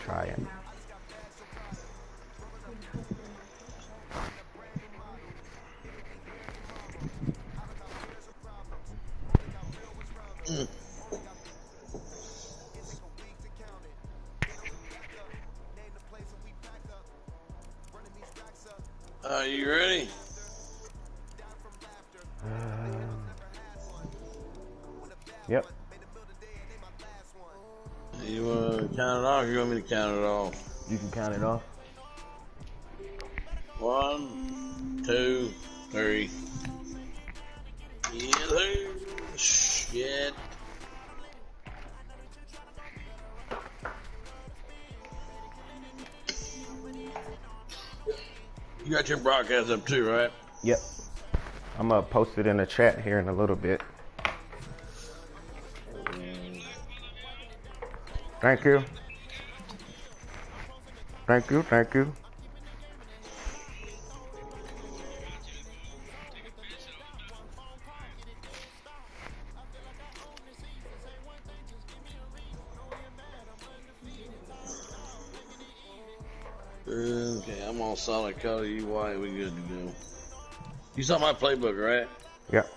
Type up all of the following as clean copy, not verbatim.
Try it. Are you ready? Yep. You want to count it off? Or you want me to count it off? You can count it off. 1, 2, 3. Yeah, shit. You got your broadcast up too, right? Yep. I'm gonna post it in the chat here in a little bit. Thank you. Thank you. Thank you. Okay, I'm on solid color. You white. We good to go. You saw my playbook, right? Yep.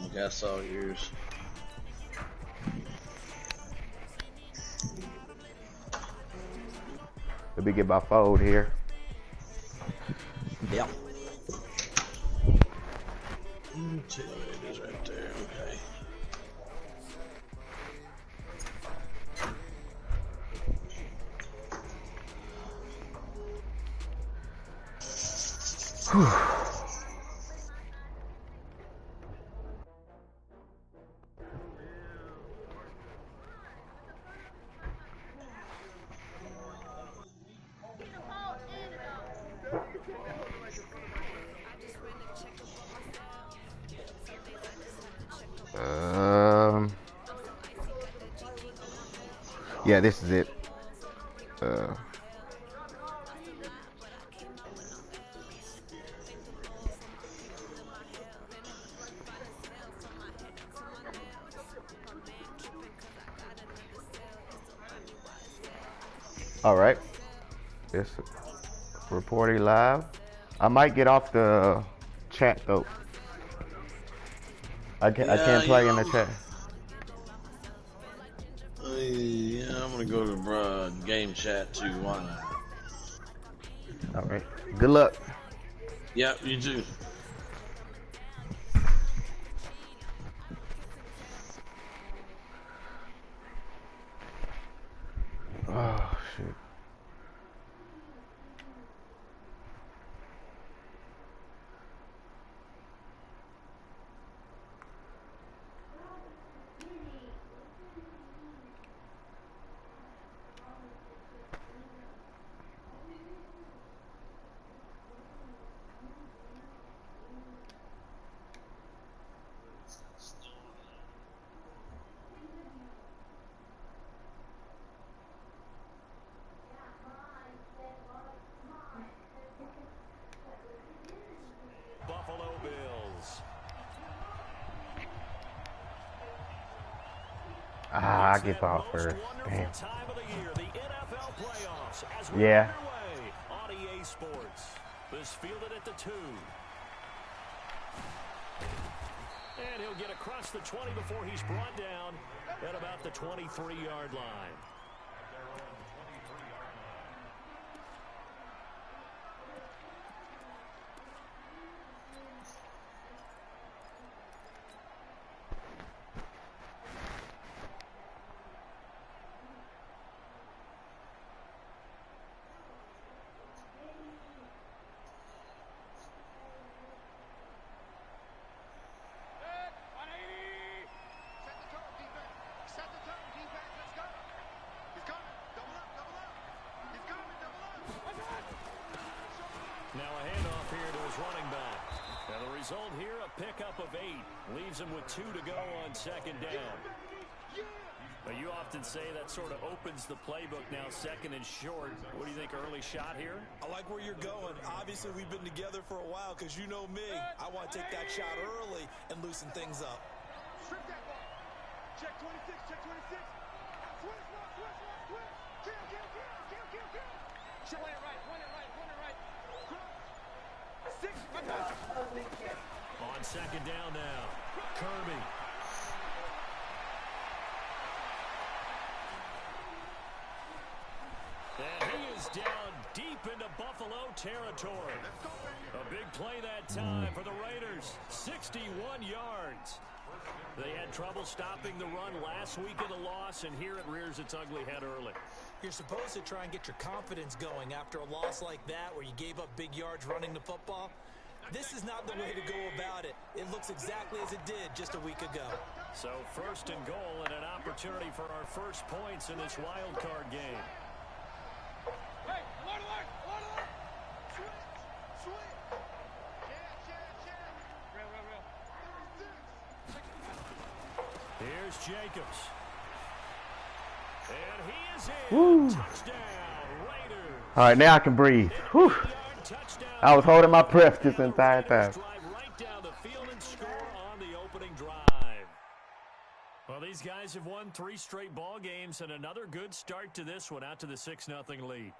Okay, I saw yours. Let me get my fold here. Yep. It is right there. Okay. Whew. Yeah, this is it. All right. It's reporting live. I might get off the chat though. I can't play in the chat. Yeah, I'm gonna go to game chat too. Why not? All right. Good luck. Yep, you too. Oh shit. Buffalo Bills. I get ball first. Damn. Time of the year, the NFL playoffs as we're underway on EA Sports. This fielded at the 2. And he'll get across the 20 before he's brought down at about the 23-yard line. Now a handoff here to his running back. And the result here, a pickup of 8. Leaves him with 2 to go on second down. Now you often say that sort of opens the playbook now, second and short. What do you think, early shot here? I like where you're going. Obviously, we've been together for a while because you know me. I want to take that shot early and loosen things up. Strip that ball. Check 26, check 26. Switch, switch, switch, switch. second down now. Kirby. And he is down deep into Buffalo territory. A big play that time for the Raiders. 61 yards. They had trouble stopping the run last week of the loss, and here it rears its ugly head early. You're supposed to try and get your confidence going after a loss like that where you gave up big yards running the football. This is not the way to go about it. It looks exactly as it did just a week ago. So first and goal and an opportunity for our first points in this wild card game. Hey, alert! Switch! Real. Here's Jacobs. And he is in. Woo. Touchdown, Raiders. All right, now I can breathe. Whew. I was holding my breath this entire time. Right down the field and score on the opening drive. Well, these guys have won 3 straight ball games and another good start to this one out to the 6-0 lead.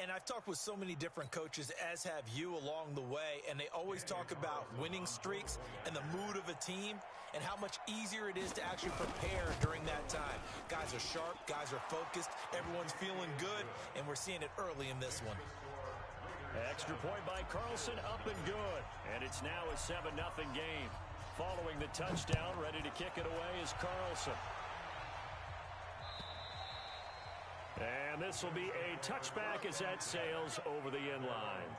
And I've talked with so many different coaches, as have you along the way, and they always talk about winning streaks and the mood of a team and how much easier it is to actually prepare during that time. Guys are sharp, guys are focused, everyone's feeling good, and we're seeing it early in this one. Extra point by Carlson, up and good. And it's now a 7-0 game. Following the touchdown, ready to kick it away is Carlson. And this will be a touchback as that sails over the end line.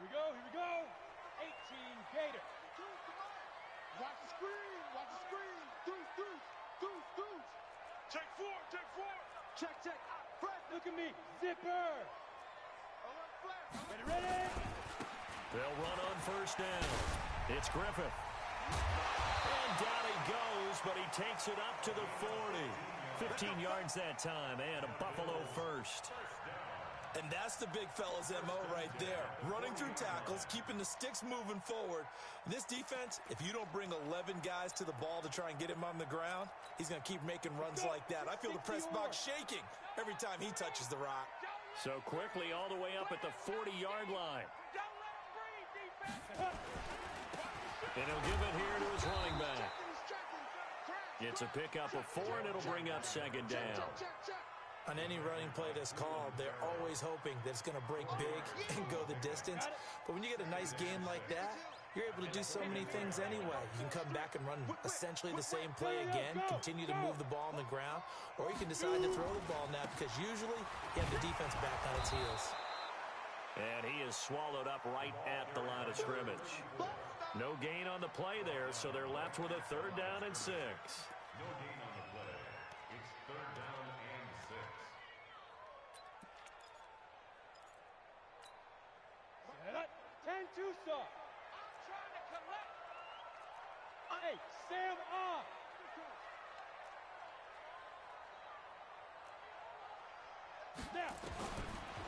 Here we go. 18 Gator. Watch the screen. Deuce. Check four. Check. Fred, look at me. Zipper. Ready. They'll run on first down. It's Griffith. And down he goes, but he takes it up to the 40. 15 yards that time, and a Buffalo first. And that's the big fella's MO right there. Running through tackles, keeping the sticks moving forward. This defense, if you don't bring 11 guys to the ball to try and get him on the ground, he's going to keep making runs like that. I feel the press box shaking every time he touches the rock. So quickly all the way up at the 40-yard line. And he'll give it here to his running back. It's a pickup of 4, and it'll bring up second down. On any running play that's called, they're always hoping that it's going to break big and go the distance. But when you get a nice game like that, you're able to do so many things anyway. You can come back and run essentially the same play again, continue to move the ball on the ground, or you can decide to throw the ball now because usually you have the defense back on its heels. And he is swallowed up right at the line of scrimmage. No gain on the play there, so they're left with a 3rd down and 6. No gain on the play. It's 3rd down and 6. Set up. 10 Tucson. I'm trying to collect. Hey, Sam off. Now.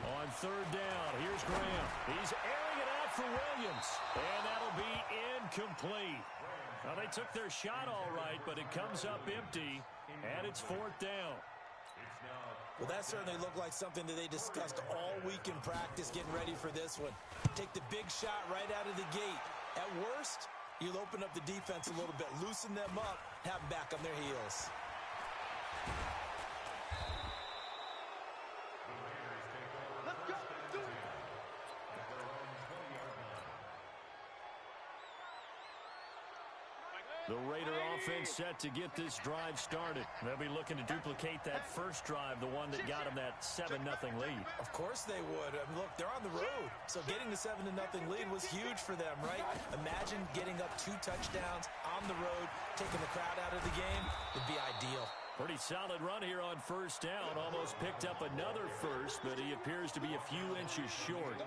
On 3rd down, here's Graham. He's airing it out for Williams. And that'll be incomplete. Well, they took their shot all right, but it comes up empty, and it's 4th down. Well, that certainly looked like something that they discussed all week in practice getting ready for this one. Take the big shot right out of the gate. At worst, you'll open up the defense a little bit, loosen them up, have them back on their heels. The Raider offense set to get this drive started. They'll be looking to duplicate that first drive, the one that got them that 7-0 lead. Of course they would. I mean, look, they're on the road. So getting the 7-0 lead was huge for them, right? Imagine getting up 2 touchdowns on the road, taking the crowd out of the game would be ideal. Pretty solid run here on first down. Almost picked up another first, but he appears to be a few inches short.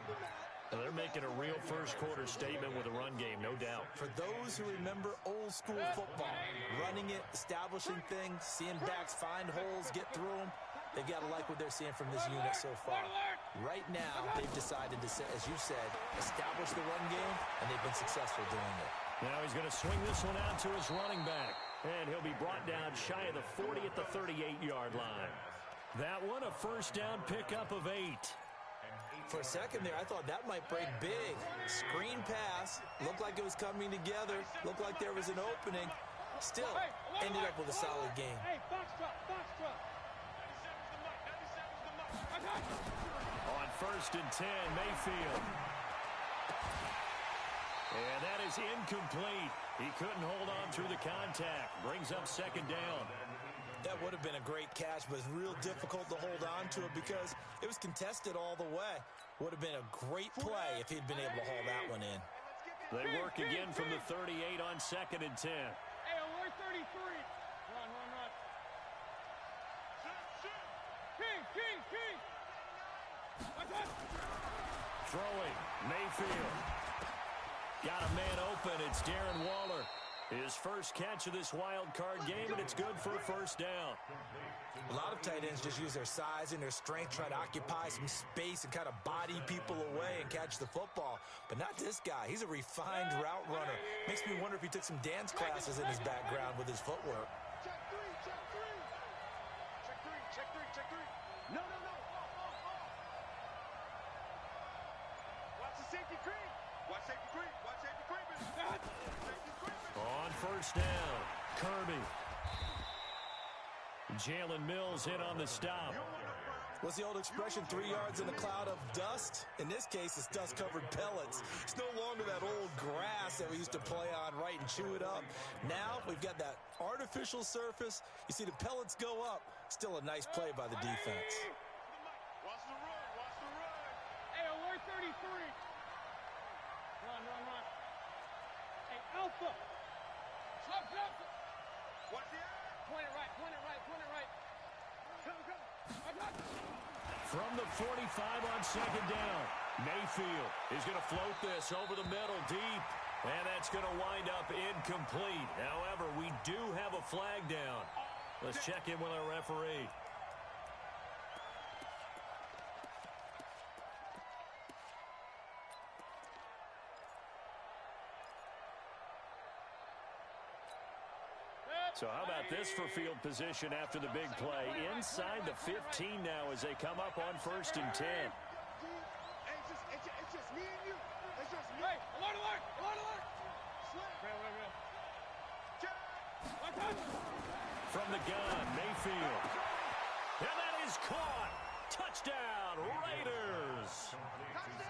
Well, they're making a real first-quarter statement with a run game, no doubt. For those who remember old-school football, running it, establishing things, seeing backs find holes, get through them, They've got to like what they're seeing from this unit so far. Right now, they've decided to, as you said, establish the run game, and they've been successful doing it. Now he's going to swing this one out to his running back. And he'll be brought down shy of the 40 at the 38-yard line. That one, a first down pickup of 8. For a second there, I thought that might break big. Screen pass. Looked like it was coming together. Looked like there was an opening. Still, ended up with a solid game. Hey, box truck, box truck. On first and 10, Mayfield. And that is incomplete. He couldn't hold on through the contact. Brings up second down. That would have been a great catch, but it's real difficult to hold on to it because it was contested all the way. Would have been a great play if he'd been able to haul that one in. They work again from the 38 on second and 10. Hey, alert 33. Run. King. Throwing, Mayfield. Got a man open. It's Darren Waller. His first catch of this wild card game, and it's good for a first down. A lot of tight ends just use their size and their strength, try to occupy some space and kind of body people away and catch the football. But not this guy. He's a refined route runner. Makes me wonder if he took some dance classes in his background with his footwork. Check three. No. Watch the safety creep. Watch safety creep. On first down, Kirby. Jalen Mills in on the stop. What's the old expression, 3 yards in a cloud of dust? In this case, it's dust-covered pellets. It's no longer that old grass that we used to play on, right, and chew it up. Now, we've got that artificial surface. You see the pellets go up. Still a nice play by the defense. Watch the run. Hey, alert 33. Run. Hey, Alpha. Slump. Watch the eye. Point it right. Come. From the 45 on second down, Mayfield is going to float this over the middle deep, and that's going to wind up incomplete. However, we do have a flag down. Let's check in with our referee. So how about this for field position after the big play? Inside the 15 now as they come up on first and 10. It's just me and you. Hey, alert. From the gun, Mayfield. And that is caught. Touchdown, Raiders.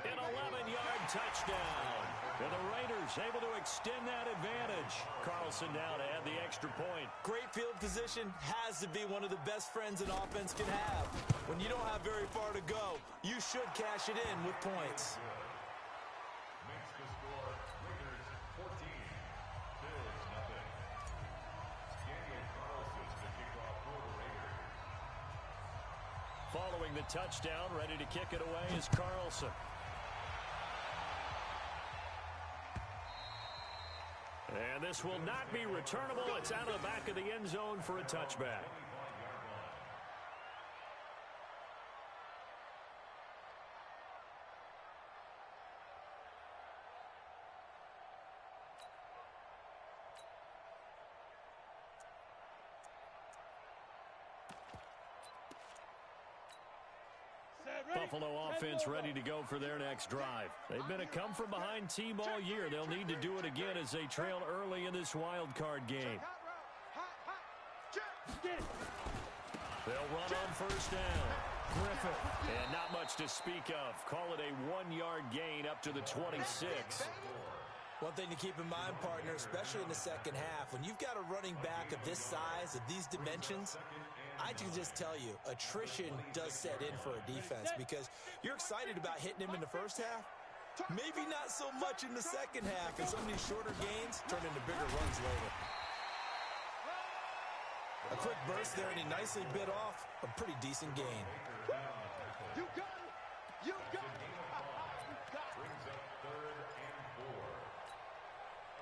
An 11-yard touchdown. And the Raiders able to extend that advantage. Carlson now to add the extra point. Great field position has to be one of the best friends an offense can have. When you don't have very far to go, you should cash it in with points. Makes the score Raiders 14, Bills nothing. Daniel Carlson to kick off for the Raiders. Following the touchdown, ready to kick it away is Carlson. And this will not be returnable. It's out of the back of the end zone for a touchback. Buffalo offense ready to go for their next drive. They've been a come-from-behind team all year. They'll need to do it again as they trail early in this wild card game. They'll run on first down. Griffith. And not much to speak of. Call it a 1-yard gain up to the 26. One thing to keep in mind, partner, especially in the second half, when you've got a running back of this size, of these dimensions, I can just tell you, attrition does set in for a defense because you're excited about hitting him in the first half. Maybe not so much in the second half, and some of these shorter gains turn into bigger runs later. A quick burst there, and he nicely bit off a pretty decent gain. You got it. You got it. Brings up 3rd and 4.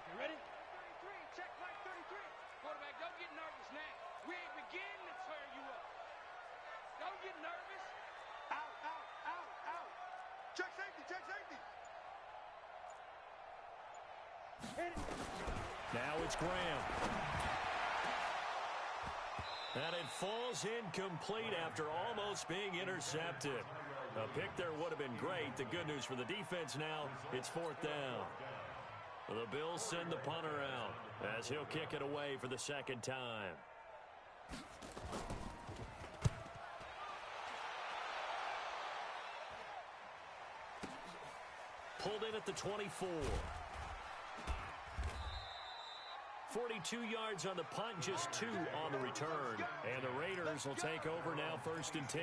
Okay, ready? 33. Check line 33. Quarterback, don't get nervous now. We ain't beginning to turn you up. Don't Check safety, check safety. Now it's Graham. And it falls incomplete after almost being intercepted. A pick there would have been great. The good news for the defense now, it's 4th down. The Bills send the punter out as he'll kick it away for the 2nd time. Pulled in at the 24. 42 yards on the punt, just 2 on the return. And the Raiders will take over now, 1st and 10.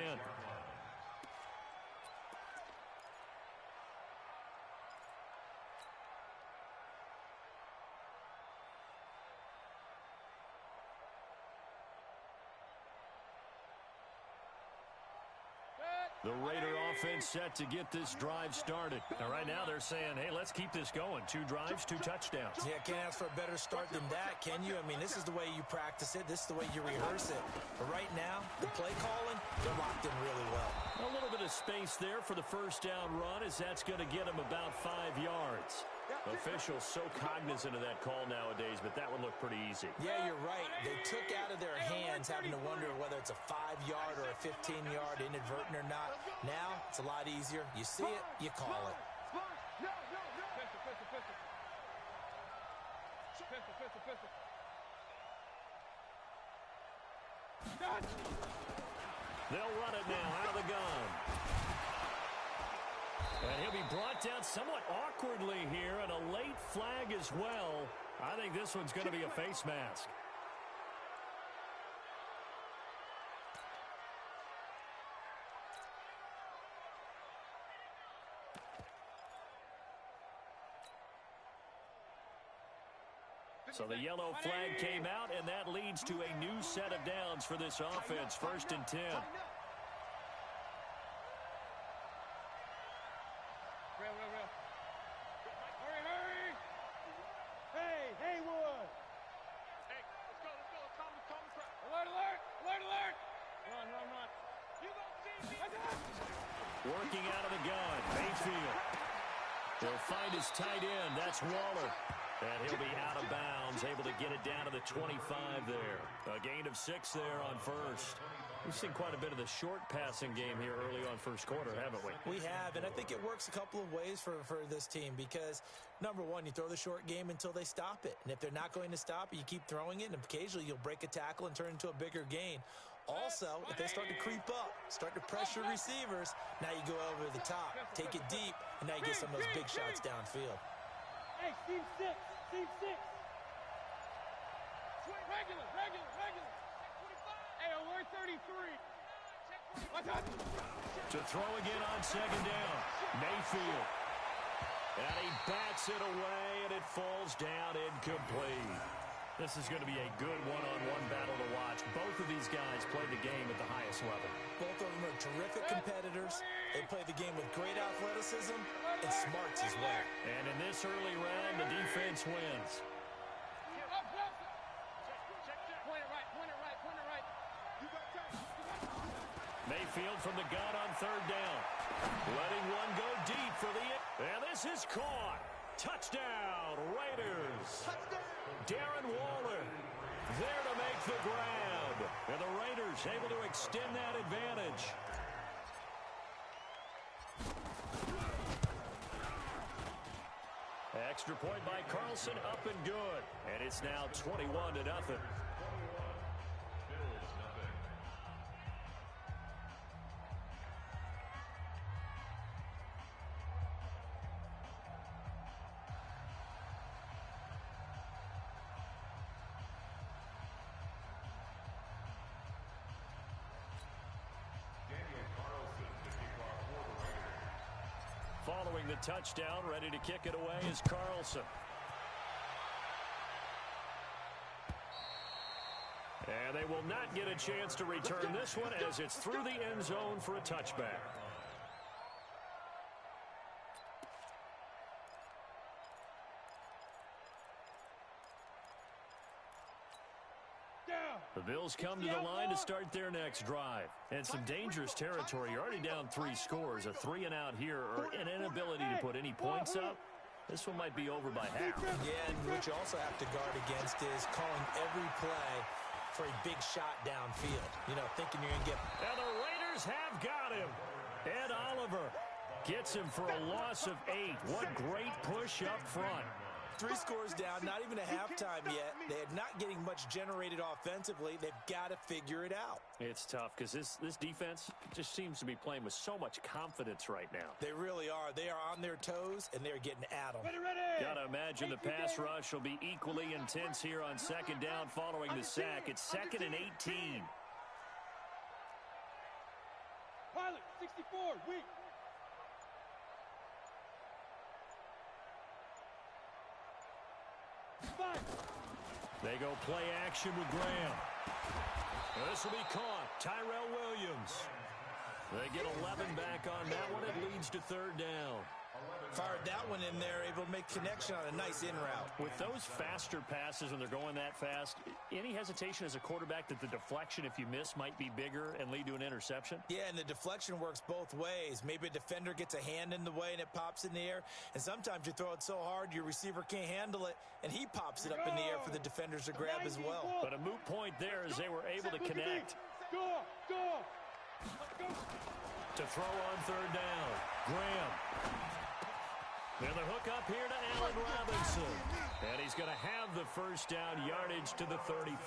The Raider offense set to get this drive started. And right now they're saying, hey, let's keep this going. 2 drives, 2 touchdowns. Yeah, can't ask for a better start than that, can you? I mean, this is the way you practice it. This is the way you rehearse it. But right now, the play calling, they're locked in really well. A little bit of space there for the 1st down run, as that's going to get them about 5 yards. Officials so cognizant of that call nowadays, but that one looked pretty easy. Yeah, you're right. They took out of their hands having to wonder whether it's a 5-yard or a 15-yard inadvertent or not. Now, it's a lot easier. You see it, you call it. No. Pistol. They'll run it now out of the gun. And he'll be brought down somewhat awkwardly here, and a late flag as well. I think this one's going to be a face mask. So the yellow flag came out, and that leads to a new set of downs for this offense. 1st and 10. Real. Hurry. Hey, Haywood. Hey, let's go. Calm the crowd. Alert. Run. You gonna see me? Working out of the gun, Mayfield. He'll find his tight end. That's Waller. And he'll be out of bounds, able to get it down to the 25 there. A gain of 6 there on 1st. We've seen quite a bit of the short passing game here early on 1st quarter, haven't we? We have, and I think it works a couple of ways for this team because, number one, you throw the short game until they stop it. And if they're not going to stop it, you keep throwing it, and occasionally you'll break a tackle and turn it into a bigger gain. Also, if they start to creep up, start to pressure receivers, now you go over the top, take it deep, and now you get some of those big shots downfield. Hey, team 6. Regular. Hey, alert 33. To throw again on 2nd down. Mayfield. And he bats it away, and it falls down incomplete. This is going to be a good one-on-one battle to watch. Both of these guys play the game at the highest level. Both of them are terrific competitors. They play the game with great athleticism and smarts as well. And in this early round, the defense wins. Mayfield from the gun on 3rd down. Letting one go deep for the... And this is caught. Touchdown, Raiders. Darren Waller there to make the grab. And the Raiders able to extend that advantage. Extra point by Carlson, up and good. And it's now 21-0. Following the touchdown, ready to kick it away is Carlson. And they will not get a chance to return this one as it's through the end zone for a touchback. Down. The Bills come to the line to start their next drive. And some dangerous territory. You're already down 3 scores. A 3-and-out here or an inability to put any points up. This one might be over by half. Yeah, and what you also have to guard against is calling every play for a big shot downfield. You know, thinking you're going to get... And the Raiders have got him. Ed Oliver gets him for a loss of 8. What great push up front. 3 scores down, not even a halftime yet. They're not getting much generated offensively. They've got to figure it out. It's tough because this defense just seems to be playing with so much confidence right now. They really are. They are on their toes, and they're getting at them. Got to imagine the pass rush will be equally intense here on second down following the sack. It's 2nd and 18. Pilot, 64, weak. They go play action with Graham. This will be caught. Tyrell Williams. They get 11 back on that one. It leads to 3rd down. Fired that one in there, able to make connection on a nice in route. With those faster passes when they're going that fast, any hesitation as a quarterback that the deflection, if you miss, might be bigger and lead to an interception? Yeah, and the deflection works both ways. Maybe a defender gets a hand in the way and it pops in the air. And sometimes you throw it so hard your receiver can't handle it, and he pops it up in the air for the defenders to grab as well. But a moot point there as they were able to connect. Go. To throw on 3rd down. Graham. And the hook up here to Allen Robinson. And he's going to have the first down yardage to the 35.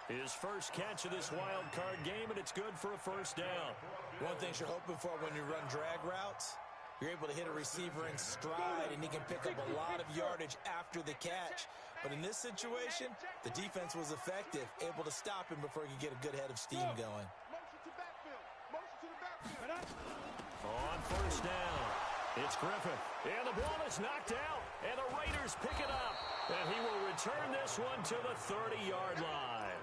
His first catch of this wild card game, and it's good for a first down. One thing you're hoping for when you run drag routes, you're able to hit a receiver in stride, and he can pick up a lot of yardage after the catch. But in this situation, the defense was effective, able to stop him before he could get a good head of steam going. On first down, it's Griffith. And the ball is knocked out, and the Raiders pick it up. And he will return this one to the 30-yard line.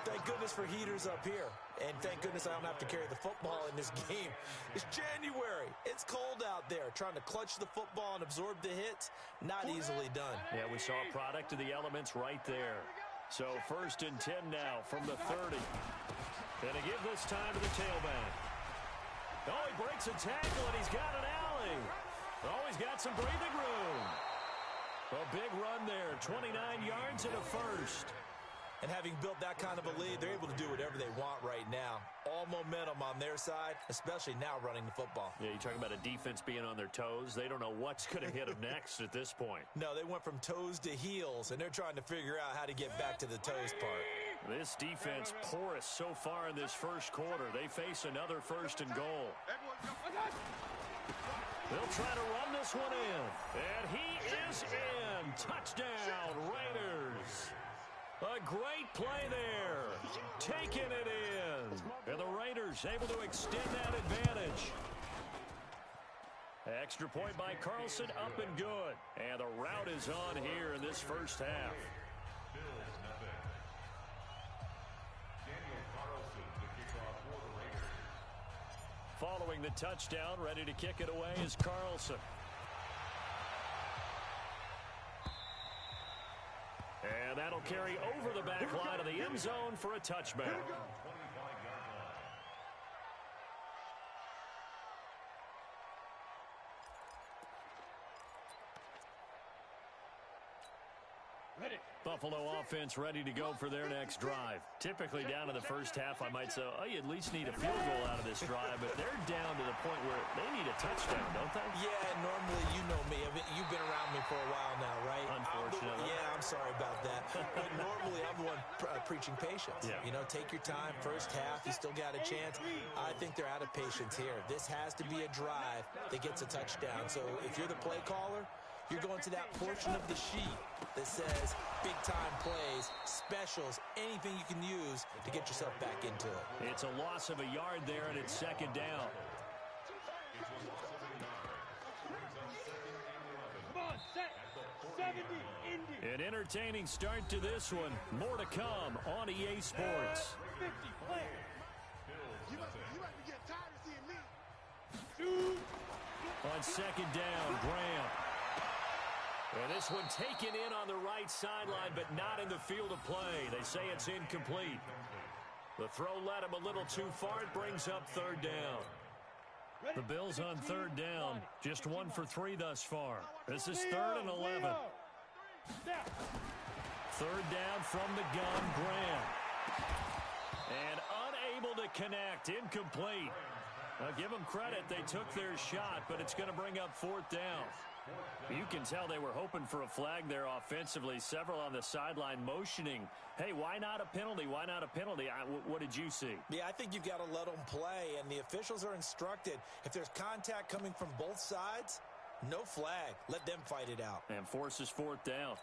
Thank goodness for heaters up here. And thank goodness I don't have to carry the football in this game. It's January. It's cold out there. Trying to clutch the football and absorb the hits, not easily done. Yeah, we saw a product of the elements right there. So 1st and 10 now from the 30. And to give this time to the tailback. Oh, he breaks a tackle, and he's got an alley. Oh, he's got some breathing room. A big run there, 29 yards and a first. And having built that kind of a lead, they're able to do whatever they want right now. All momentum on their side, especially now running the football. Yeah, you're talking about a defense being on their toes. They don't know what's going to hit them next at this point. No, they went from toes to heels, and they're trying to figure out how to get back to the toes part. This defense porous so far in this first quarter. They face another 1st and goal. They'll try to run this one in. And he is in. Touchdown, Raiders. A great play there. Taking it in. And the Raiders able to extend that advantage. Extra point by Carlson, up and good. And the route is on here in this first half. Bills nothing. Daniel Carlson, the kickoff for the Raiders. Following the touchdown, ready to kick it away is Carlson. And that'll carry over the back line of the end zone for a touchback. Buffalo offense ready to go for their next drive. Typically down in the first half, I might say, oh, you at least need a field goal out of this drive, but they're down to the point where they need a touchdown, don't they? Yeah, normally you know me. You've been around me for a while now, right? Unfortunately. I'm sorry about that. But normally I'm the one preaching patience. Yeah. You know, take your time. First half, you still got a chance. I think they're out of patience here. This has to be a drive that gets a touchdown. So if you're the play caller, you're going to that portion of the sheet that says big-time plays, specials, anything you can use to get yourself back into it. It's a loss of a yard there, and it's 2nd down. Come on, set. 70, Indy. An entertaining start to this one. More to come on EA Sports. 50, play. Bills nothing. You might be getting tired of seeing me. Shoot. On 2nd down, Graham. And this this one taken in on the right sideline, but not in the field of play. They say it's incomplete. The throw led him a little too far. It brings up third down. The Bills on third down, just 1 for 3 thus far. This is 3rd and 11. Third down from the gun, Graham. And unable to connect, incomplete. Now, give them credit, they took their shot, but it's going to bring up 4th down. You can tell they were hoping for a flag there offensively. Several on the sideline motioning, hey, why not a penalty? Why not a penalty? What did you see? Yeah, I think you've got to let them play, and the officials are instructed. If there's contact coming from both sides, no flag. Let them fight it out. And forces 4th down.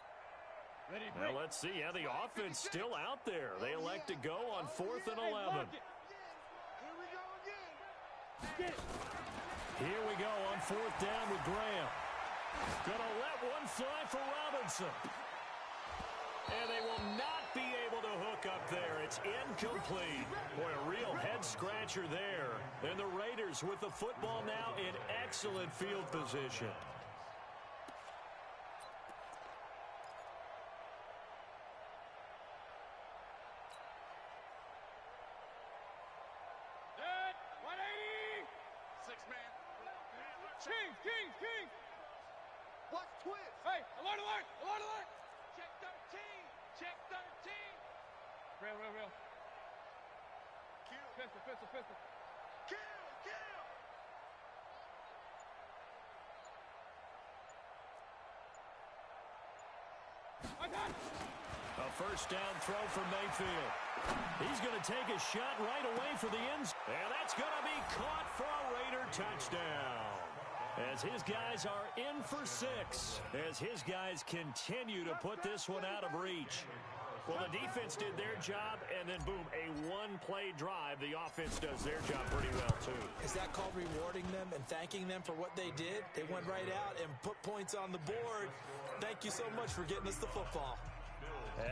Well, let's see. Yeah, the offense still out there. They elect to go on 4th and 11. Here we go on 4th down with Graham. Gonna let one fly for Robinson. And they will not be able to hook up there. It's incomplete. Boy, a real head-scratcher there. And the Raiders with the football now in excellent field position. King! What's twist? Hey, alert! Check 13! Real. Pistol. Kill! I got it! A first down throw for Mayfield. He's going to take a shot right away for the ends. And that's going to be caught for a Raider touchdown. As his guys are in for 6. As his guys continue to put this one out of reach. Well, the defense did their job, and then, boom, a one-play drive. The offense does their job pretty well, too. Is that called rewarding them and thanking them for what they did? They went right out and put points on the board. Thank you so much for getting us the football.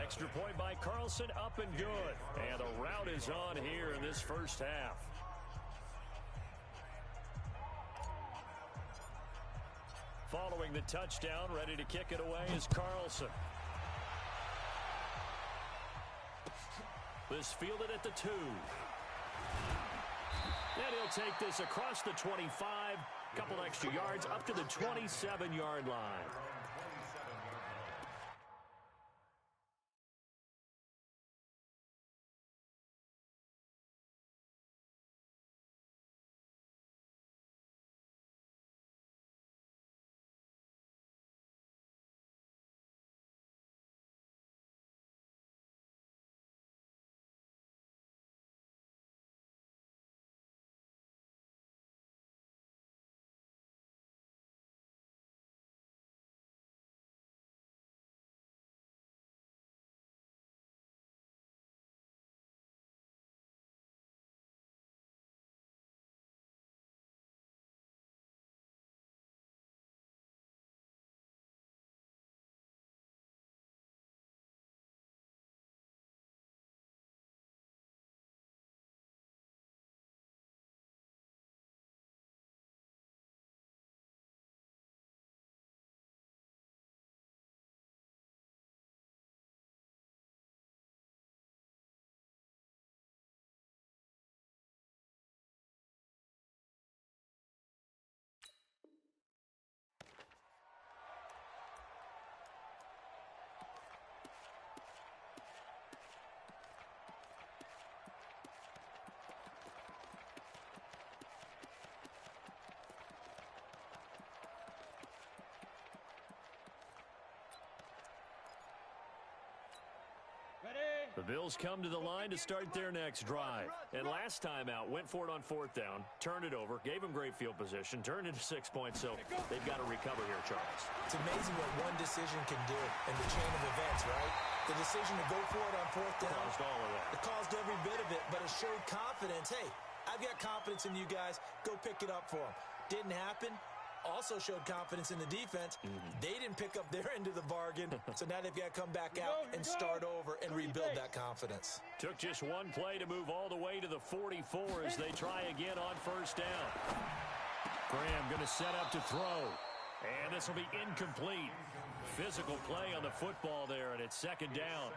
Extra point by Carlson, up and good. And the route is on here in this first half. Following the touchdown, ready to kick it away is Carlson. This fielded at the 2. And he'll take this across the 25, couple extra yards up to the 27-yard line. The Bills come to the line to start their next drive. And last time out, went for it on 4th down, turned it over, gave them great field position, turned into 6 points, so they've got to recover here, Charles. It's amazing what one decision can do in the chain of events, right? The decision to go for it on 4th down. Caused all of that. It caused every bit of it, but it showed confidence. Hey, I've got confidence in you guys. Go pick it up for them. Didn't happen. Also showed confidence in the defense. They didn't pick up their end of the bargain, so now they've got to come back out and start over and rebuild that confidence. Took just one play to move all the way to the 44 as they try again on first down. Graham going to set up to throw. And this will be incomplete. Physical play on the football there, and it's second down.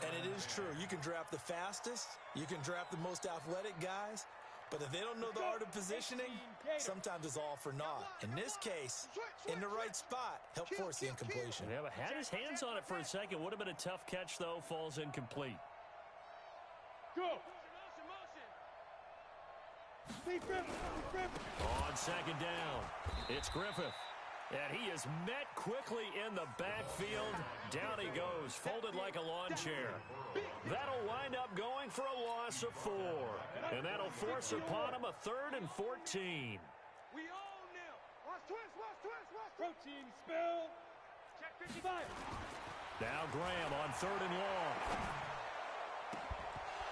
And it is true. You can draft the fastest. You can draft the most athletic guys. But if they don't know the art of positioning, sometimes it's all for naught. In this case, in the right spot, help force the incompletion. Yeah, but had his hands on it for a second. Would have been a tough catch, though. Falls incomplete. Go. On second down, it's Griffith. And he is met quickly in the backfield. Down he goes, folded like a lawn chair. That'll wind up going for a loss of 4. And that'll force upon him a 3rd and 14. We all nil. Watch twist. Protein spill. Check 55. Now Graham on 3rd and long.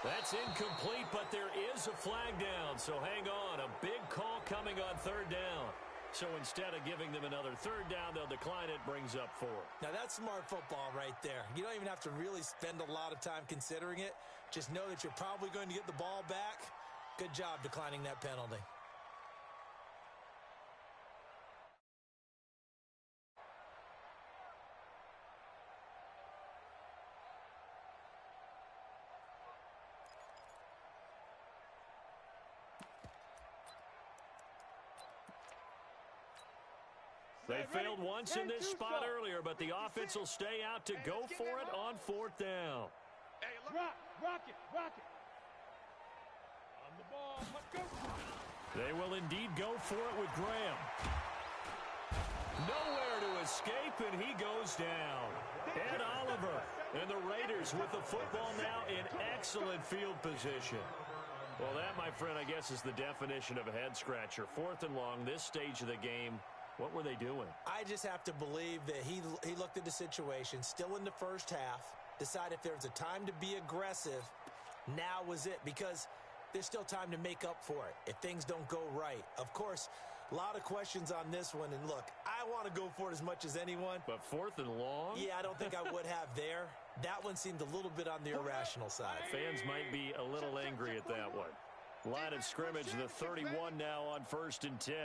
That's incomplete, but there is a flag down. So hang on, a big call coming on 3rd down. So instead of giving them another 3rd down, they'll decline it, brings up 4. Now, that's smart football right there. You don't even have to really spend a lot of time considering it. Just know that you're probably going to get the ball back. Good job declining that penalty. They failed once in this spot earlier, but the offense will stay out to go for it on 4th down. Rock it. On the ball, let's go. They will indeed go for it with Graham. Nowhere to escape, and he goes down. Ed Oliver and the Raiders with the football now in excellent field position. Well, that, my friend, I guess is the definition of a head-scratcher. 4th and long, this stage of the game. What were they doing? I just have to believe that he looked at the situation, still in the first half, decided if there was a time to be aggressive, now was it, because there's still time to make up for it if things don't go right. Of course, a lot of questions on this one, and look, I want to go for it as much as anyone. But 4th and long? Yeah, I don't think I would have there. That one seemed a little bit on the irrational side. Fans might be a little angry at that one. Line of scrimmage, the 31 now on 1st and 10.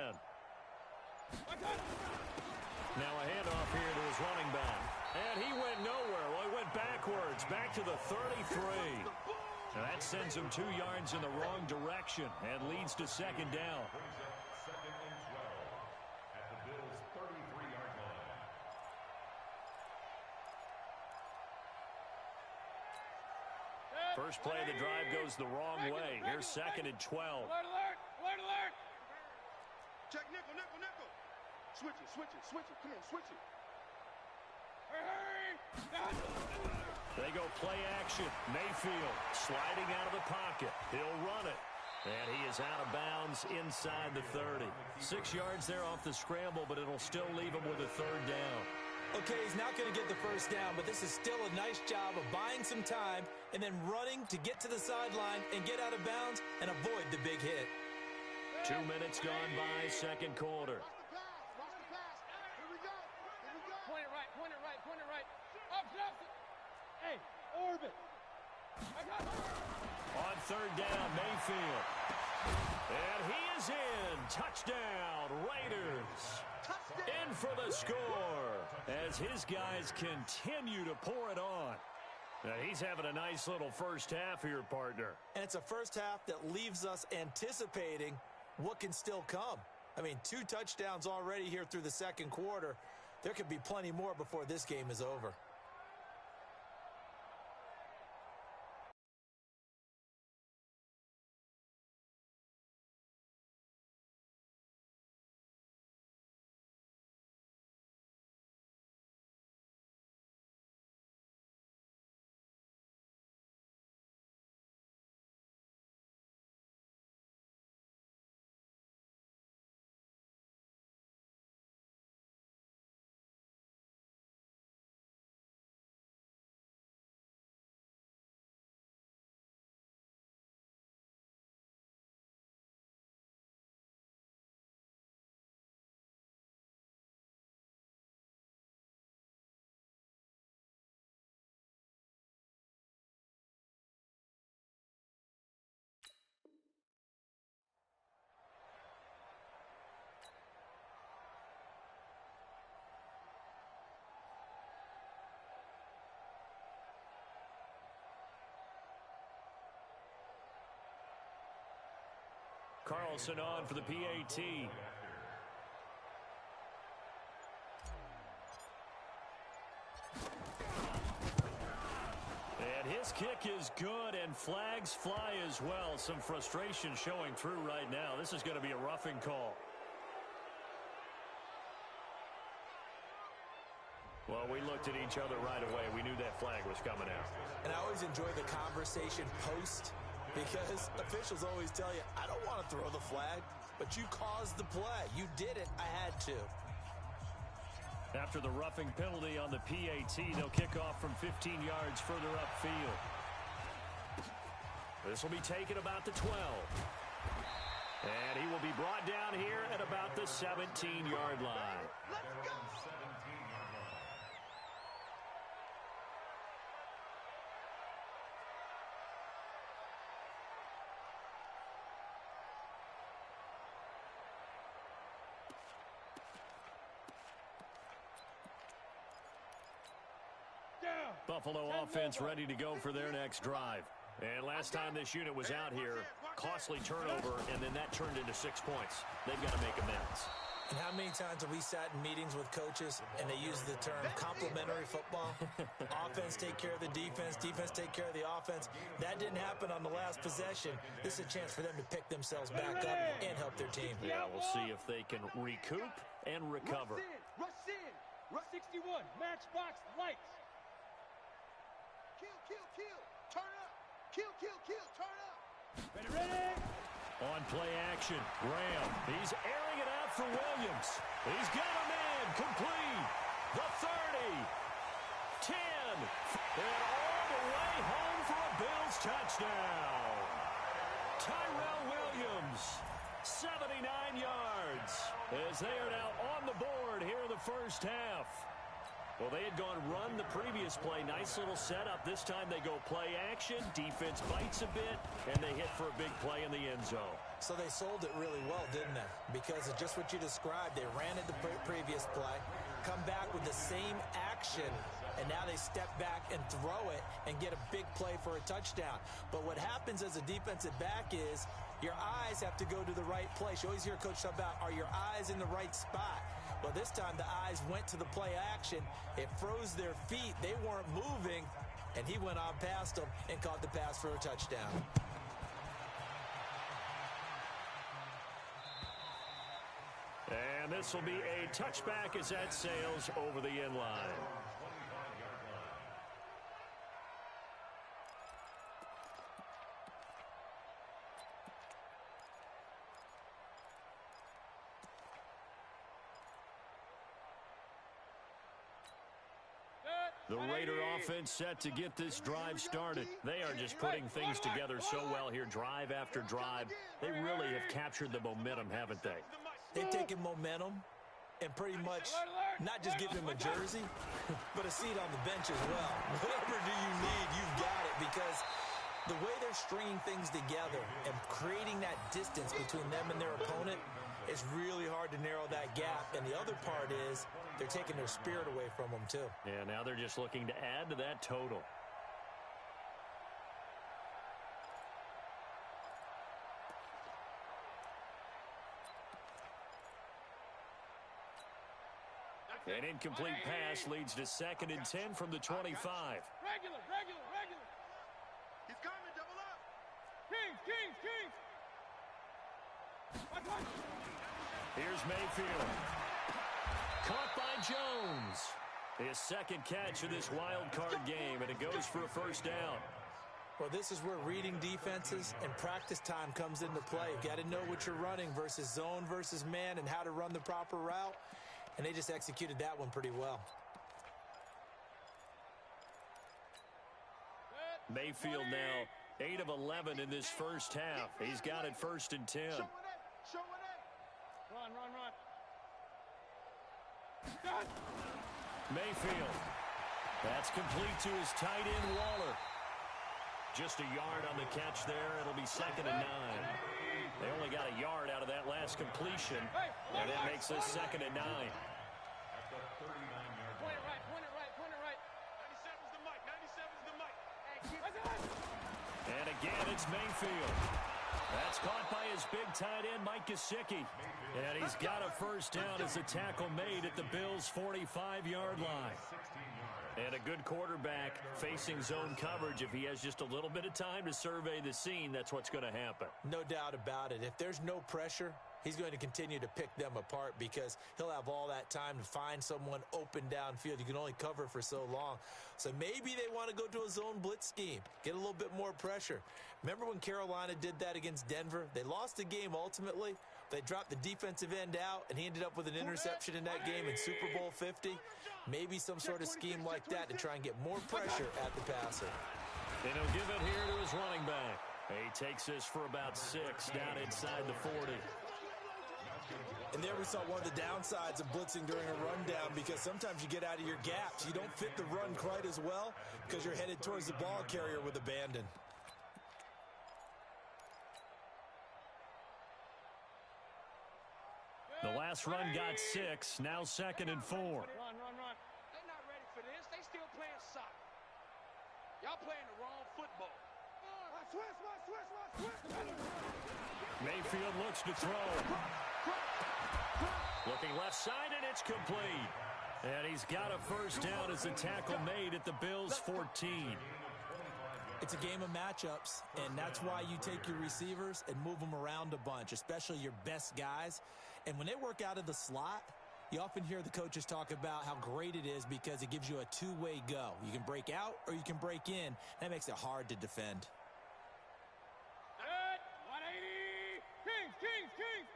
Now a handoff here to his running back. And he went nowhere. Well, he went backwards, back to the 33. And that sends him 2 yards in the wrong direction and leads to 2nd down. Second and 12 at the Bills' 33-yard line. First play of the drive goes the wrong way. Here's 2nd and 12. Alert. Check nickel. Switch it. Come on, switch it. Hurry. They go play action. Mayfield sliding out of the pocket. He'll run it. And he is out of bounds inside the 30. 6 yards there off the scramble, but it'll still leave him with a 3rd down. Okay, he's not going to get the first down, but this is still a nice job of buying some time and then running to get to the sideline and get out of bounds and avoid the big hit. 2 minutes gone by, 2nd quarter. Watch the pass. Here we go. Point it right. Up. Hey, orbit. I got it. On 3rd down, Mayfield. And he is in. Touchdown, Raiders. In for the score as his guys continue to pour it on. Now, he's having a nice little first half here, partner. And it's a first half that leaves us anticipating what can still come. I mean, 2 touchdowns already here through the 2nd quarter. There could be plenty more before this game is over. Carlson on for the PAT. And his kick is good, and flags fly as well. Some frustration showing through right now. This is going to be a roughing call. Well, we looked at each other right away. We knew that flag was coming out. And I always enjoy the conversation post, because officials always tell you, I don't want to throw the flag, but you caused the play. You did it. I had to. After the roughing penalty on the PAT, they'll kick off from 15 yards further upfield. This will be taken about the 12. And he will be brought down here at about the 17-yard line. Let's go! Buffalo offense ready to go for their next drive. And last time this unit was out here, costly turnover, and then that turned into 6 points. They've got to make amends. And how many times have we sat in meetings with coaches and they use the term complementary football? Offense take care of the defense, defense take care of the offense. That didn't happen on the last possession. This is a chance for them to pick themselves back up and help their team. Yeah, we'll see if they can recoup and recover. Rush in. Rush 61. Matchbox lights. Kill, kill, kill. Turn up. Kill, kill, kill. Turn up. Ready, ready. On play action, Graham. He's airing it out for Williams. He's got a man complete. The 30. 10. And all the way home for a Bills touchdown. Tyrell Williams, 79 yards, as they are now on the board here in the first half. Well, they had gone run the previous play. Nice little setup. This time they go play action. Defense bites a bit, and they hit for a big play in the end zone. So they sold it really well, didn't they? Because of just what you described. They ran it the previous play, come back with the same action, and now they step back and throw it and get a big play for a touchdown. But what happens as a defensive back is your eyes have to go to the right place. You always hear a coach talk about, are your eyes in the right spot? Well, this time the eyes went to the play action. It froze their feet. They weren't moving, and he went on past them and caught the pass for a touchdown. And this will be a touchback as that sails over the end line. The Raider offense set to get this drive started. They are just putting things together so well here, drive after drive. They really have captured the momentum, haven't they? They've taken momentum and pretty much not just give him a jersey, but a seat on the bench as well. Whatever do you need, you've got it, because the way they're stringing things together and creating that distance between them and their opponent, it's really hard to narrow that gap. And the other part is they're taking their spirit away from them, too. Yeah, now they're just looking to add to that total. An incomplete pass leads to 2nd and 10 from the 25. Regular. He's coming. Double up. Kings. Here's Mayfield. Caught by Jones. His second catch of this wild card game, and it goes for a first down. Well, this is where reading defenses and practice time comes into play. You've got to know what you're running versus zone versus man and how to run the proper route. And they just executed that one pretty well. Mayfield now 8 of 11 in this first half. He's got it 1st and 10. Show it. Run. Mayfield. That's complete to his tight end, Waller. Just a yard on the catch there. It'll be 2nd and 9. They only got a yard out of that last completion, and that makes this 2nd and 9. At the 39-yard Point line. it right. 97's the mic. 97's the mic. Hey, And again, it's Mayfield. That's caught by his big tight end, Mike Gesicki. And he's got a first down as a tackle made at the Bills' 45-yard line. And a good quarterback facing zone coverage. If he has just a little bit of time to survey the scene, that's what's going to happen. No doubt about it. If there's no pressure, he's going to continue to pick them apart because he'll have all that time to find someone open downfield. You can only cover for so long. So maybe they want to go to a zone blitz scheme, get a little bit more pressure. Remember when Carolina did that against Denver? They lost the game ultimately. They dropped the defensive end out, and he ended up with an interception in that game in Super Bowl 50. Maybe some sort of scheme like that to try and get more pressure at the passer. And he'll give it here to his running back. He takes this for about 6 down inside the 40. And there we saw one of the downsides of blitzing during a rundown because sometimes you get out of your gaps. You don't fit the run quite as well because you're headed towards the ball carrier with abandon. The last run got 6, now 2nd and 4. Run. They're not ready for this. They still playing soccer. Y'all playing the wrong football. Mayfield looks to throw. Looking left side, and it's complete. And he's got a first down as the tackle made at the Bills' 14. It's a game of matchups, and that's why you take your receivers and move them around a bunch, especially your best guys. And when they work out of the slot, you often hear the coaches talk about how great it is because it gives you a two-way go. You can break out or you can break in. That makes it hard to defend. 180. Kings.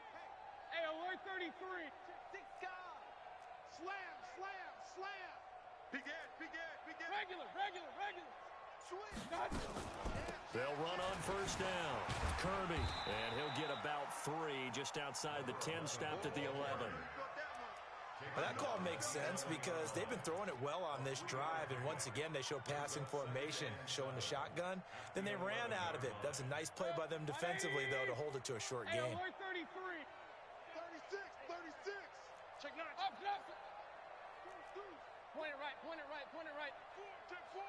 Hey, alert 33. Slam. Big Ed. Regular. They'll run on first down. Kirby, and he'll get about 3 just outside the 10, stopped at the 11. Well, that call makes sense because they've been throwing it well on this drive, and once again, they show passing formation, showing the shotgun. Then they ran out of it. That's a nice play by them defensively, though, to hold it to a short Hey, game. alert 33. 36. Check 9. Up. Point it right. 4.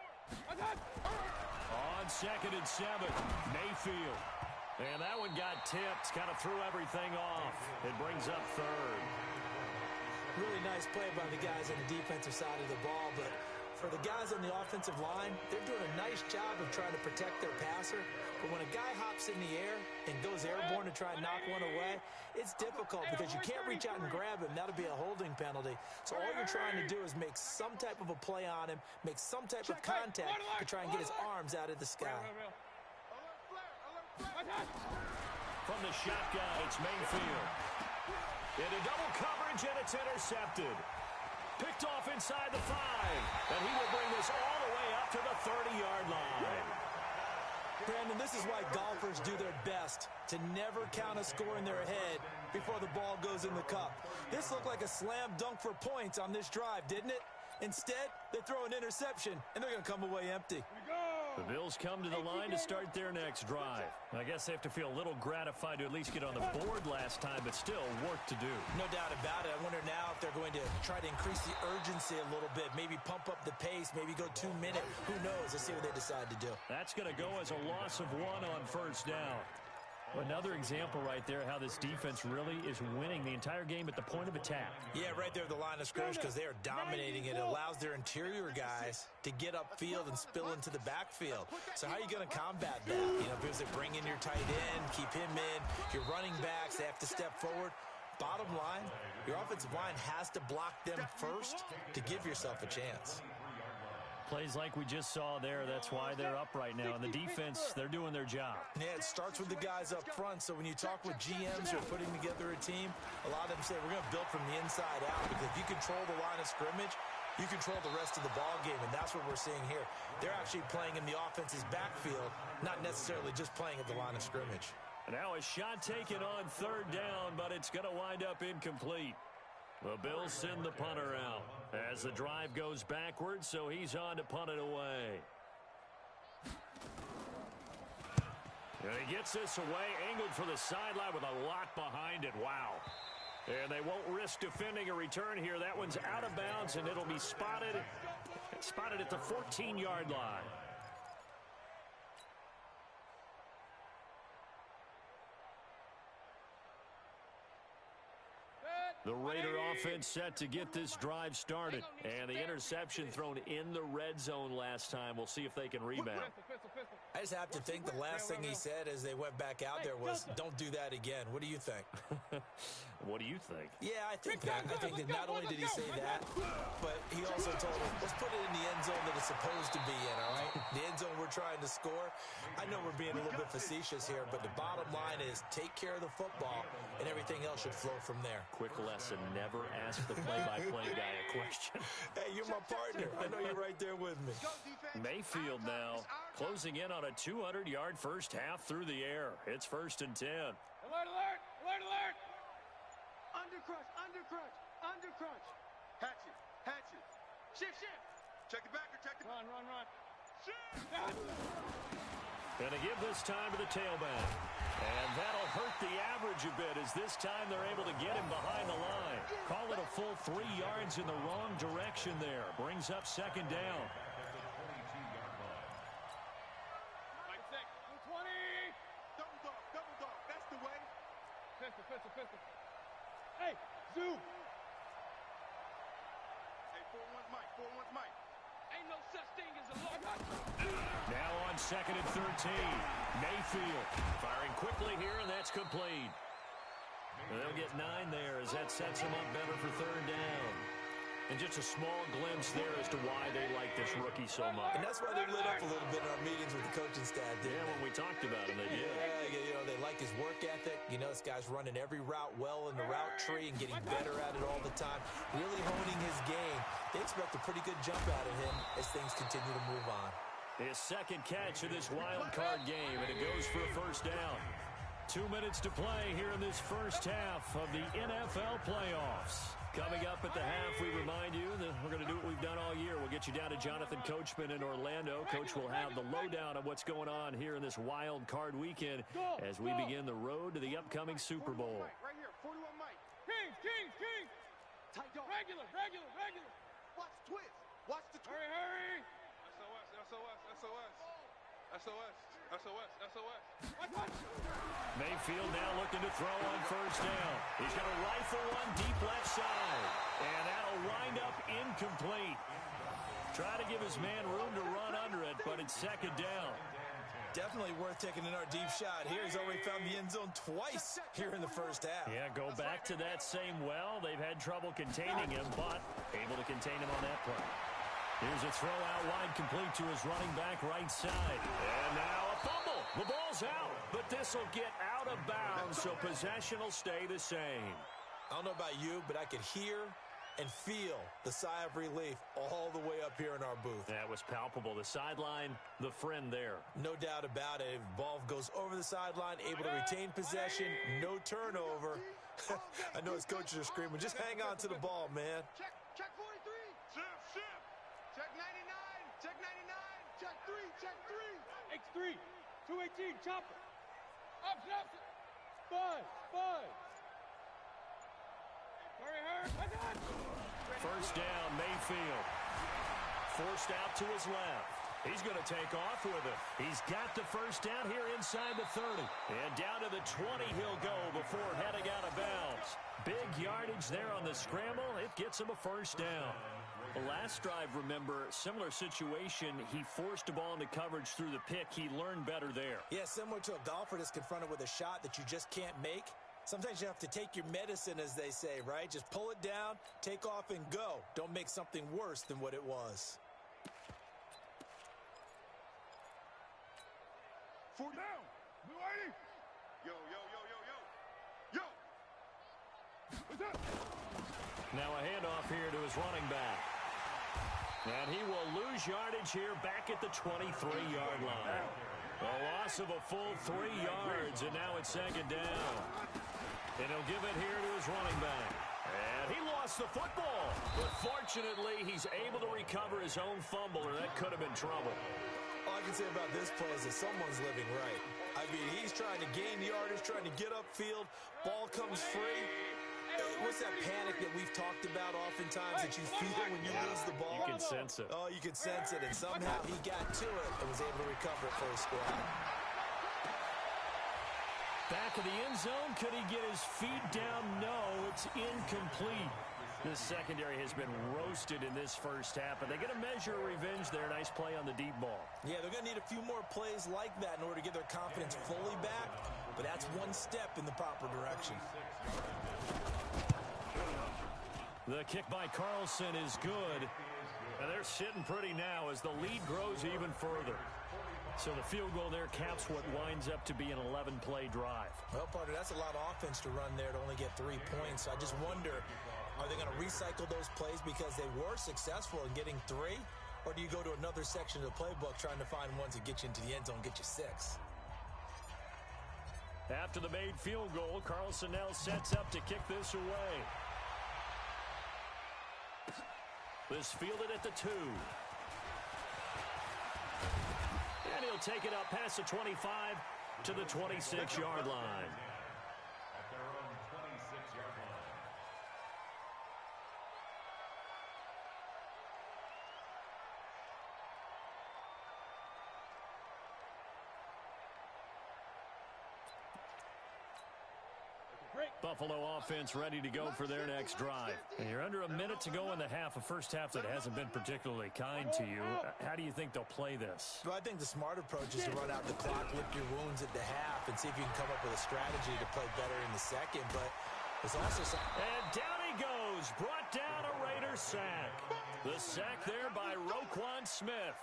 On 2nd and 7, Mayfield. And that one got tipped, kind of threw everything off. It brings up 3rd. Really nice play by the guys on the defensive side of the ball, but for the guys on the offensive line, they're doing a nice job of trying to protect their passer. But when a guy hops in the air and goes airborne to try and knock one away, it's difficult because you can't reach out and grab him. That'll be a holding penalty. So all you're trying to do is make some type of a play on him, make some type of contact to try and get his arms out of the sky. From the shotgun, it's Mayfield. Into double coverage, and it's intercepted. Picked off inside the 5, and he will bring this all the way up to the 30-yard line. Brandon, this is why golfers do their best to never count a score in their head before the ball goes in the cup. This looked like a slam dunk for points on this drive, didn't it? Instead, they throw an interception, and they're going to come away empty. The Bills come to the line to start their next drive. I guess they have to feel a little gratified to at least get on the board last time, but still work to do. No doubt about it. I wonder now if they're going to try to increase the urgency a little bit, maybe pump up the pace, maybe go 2 minutes. Who knows? Let's see what they decide to do. That's going to go as a loss of 1 on first down. Another example right there how this defense really is winning the entire game at the point of attack. Yeah, right there at the line of scrimmage because they are dominating it. It allows their interior guys to get upfield and spill into the backfield. So how are you going to combat that? You know, because they bring in your tight end, keep him in. Your running backs, they have to step forward. Bottom line, your offensive line has to block them first to give yourself a chance. Plays like we just saw there, that's why they're up right now. And the defense, they're doing their job. Yeah, it starts with the guys up front. So when you talk with GMs who are putting together a team, a lot of them say we're going to build from the inside out because if you control the line of scrimmage, you control the rest of the ball game, and that's what we're seeing here. They're actually playing in the offense's backfield, not necessarily just playing at the line of scrimmage. Now a shot taken on 3rd down, but it's going to wind up incomplete. The Bills send the punter out as the drive goes backwards, so he's on to punt it away. And he gets this away, angled for the sideline with a lot behind it. Wow. And they won't risk defending a return here. That one's out of bounds, and it'll be spotted at the 14-yard line. The Raider offense set to get this drive started. And the interception thrown in the red zone last time. We'll see if they can rebound. I just have to think the last thing he said as they went back out there was, don't do that again. What do you think? What do you think? Yeah, I think that. I think that not only did he say that, but he also told him, let's put it in the end zone that it's supposed to be in, all right? The end zone we're trying to score. I know we're being a little bit facetious here, but the bottom line is take care of the football, and everything else should flow from there. Quick lesson, never ask the play-by-play guy a question. Hey, you're my partner. I know you're right there with me. Mayfield now closing in on a 200-yard first half through the air. It's 1st and 10. Alert, alert, alert, alert. Undercrunch, undercrunch, undercrunch. Hatch it, hatch it. Shift, shift. Check the backer, check the... Run, run, run. Gonna give this time to the tailback. And that'll hurt the average a bit as this time they're able to get him behind the line. Call it a full 3 yards in the wrong direction there. Brings up 2nd down. Double dog, that's the way. Pistol, pistol, pistol. Hey, zoom. Hey, 4-1's Mike, 4-1's Mike. Ain't no such thing as a low. Now on 2nd and 13. Mayfield firing quickly here, and that's complete. They'll get 9 there as that sets them up better for 3rd down. And just a small glimpse there as to why they like this rookie so much. And that's why they lit up a little bit in our meetings with the coaching staff, didn't Yeah, when we talked about him, they did. Yeah, you know, they like his work ethic. You know, this guy's running every route well in the route tree and getting better at it all the time. Really honing his game. They expect a pretty good jump out of him as things continue to move on. His 2nd catch of this wild card game, and it goes for a 1st down. 2 minutes to play here in this first half of the NFL playoffs. Coming up at the half, we remind you that we're going to do what we've done all year. We'll get you down to Jonathan Coachman in Orlando. Coach will have the lowdown of what's going on here in this wild card weekend as we begin the road to the upcoming Super Bowl. Right here, 41 Mike. Kings, Kings, Kings. Tight dog. Regular, regular, regular. Watch the twist. Watch the twist. Hurry, hurry. SOS, SOS, SOS. SOS, SOS, SOS. Mayfield now looking to throw on 1st down. He's going to rifle one deep left side. And that'll wind up incomplete. Try to give his man room to run under it, but it's 2nd down. Definitely worth taking in our deep shot here. He's already found the end zone twice here in the first half. Yeah, go back to that same well. They've had trouble containing him, but able to contain him on that play. Here's a throw out wide complete to his running back right side. And now a fumble. The ball's out, but this will get out of bounds, so possession will stay the same. I don't know about you, but I could hear and feel the sigh of relief all the way up here in our booth. That was palpable. The sideline, the friend there. No doubt about it. If the ball goes over the sideline, able to retain possession, no turnover. I know his coaches are screaming, just hang on to the ball, man. Check 43. Shift, shift. Check 99. Check 99. Check 3. Check 3. X3. 218. Chopper. Option, option. Buzz, buzz. Hurry, hurry. I got you. 1st down, Mayfield. Forced out to his left. He's going to take off with it. He's got the 1st down here inside the 30. And down to the 20 he'll go before heading out of bounds. Big yardage there on the scramble. It gets him a 1st down. The last drive, remember, similar situation. He forced the ball into coverage through the pick. He learned better there. Yeah, similar to a golfer that's confronted with a shot that you just can't make. Sometimes you have to take your medicine, as they say, right? Just pull it down, take off, and go. Don't make something worse than what it was. 40 down. We waiting. Yo, yo, yo, yo, yo. Yo. What's up? Now a handoff here to his running back. And he will lose yardage here back at the 23-yard line. A loss of a full 3 yards, and now it's 2nd down. And he'll give it here to his running back. And he lost the football. But fortunately, he's able to recover his own fumble, or that could have been trouble. All I can say about this play is that someone's living right. I mean, he's trying to gain yardage, trying to get upfield. Ball comes free. What's that panic that we've talked about oftentimes that you feel when you lose the ball? You can sense it. Oh, you can sense it. And somehow he got to it and was able to recover it for his squad. Back of the end zone. Could he get his feet down? No, it's incomplete. The secondary has been roasted in this first half, but they get a measure of revenge there. Nice play on the deep ball. Yeah, they're going to need a few more plays like that in order to get their confidence fully back, but that's one step in the proper direction. The kick by Carlson is good, and they're sitting pretty now as the lead grows even further. So the field goal there caps what winds up to be an 11-play drive. Well, partner, that's a lot of offense to run there to only get 3 points. I just wonder, are they going to recycle those plays because they were successful in getting 3? Or do you go to another section of the playbook trying to find ones that get you into the end zone, get you 6? After the made field goal, Carlson now sets up to kick this away. This fielded at the 2. And he'll take it up past the 25 to the 26-yard line. At their own 26-yard line. Buffalo offense ready to go for their next drive. And you're under a minute to go in the half, a first half that hasn't been particularly kind to you. How do you think they'll play this? Well, I think the smart approach is to run out the clock, lick your wounds at the half, and see if you can come up with a strategy to play better in the second. But there's also some... And down he goes. Brought down a Raider sack. The sack there by Roquan Smith.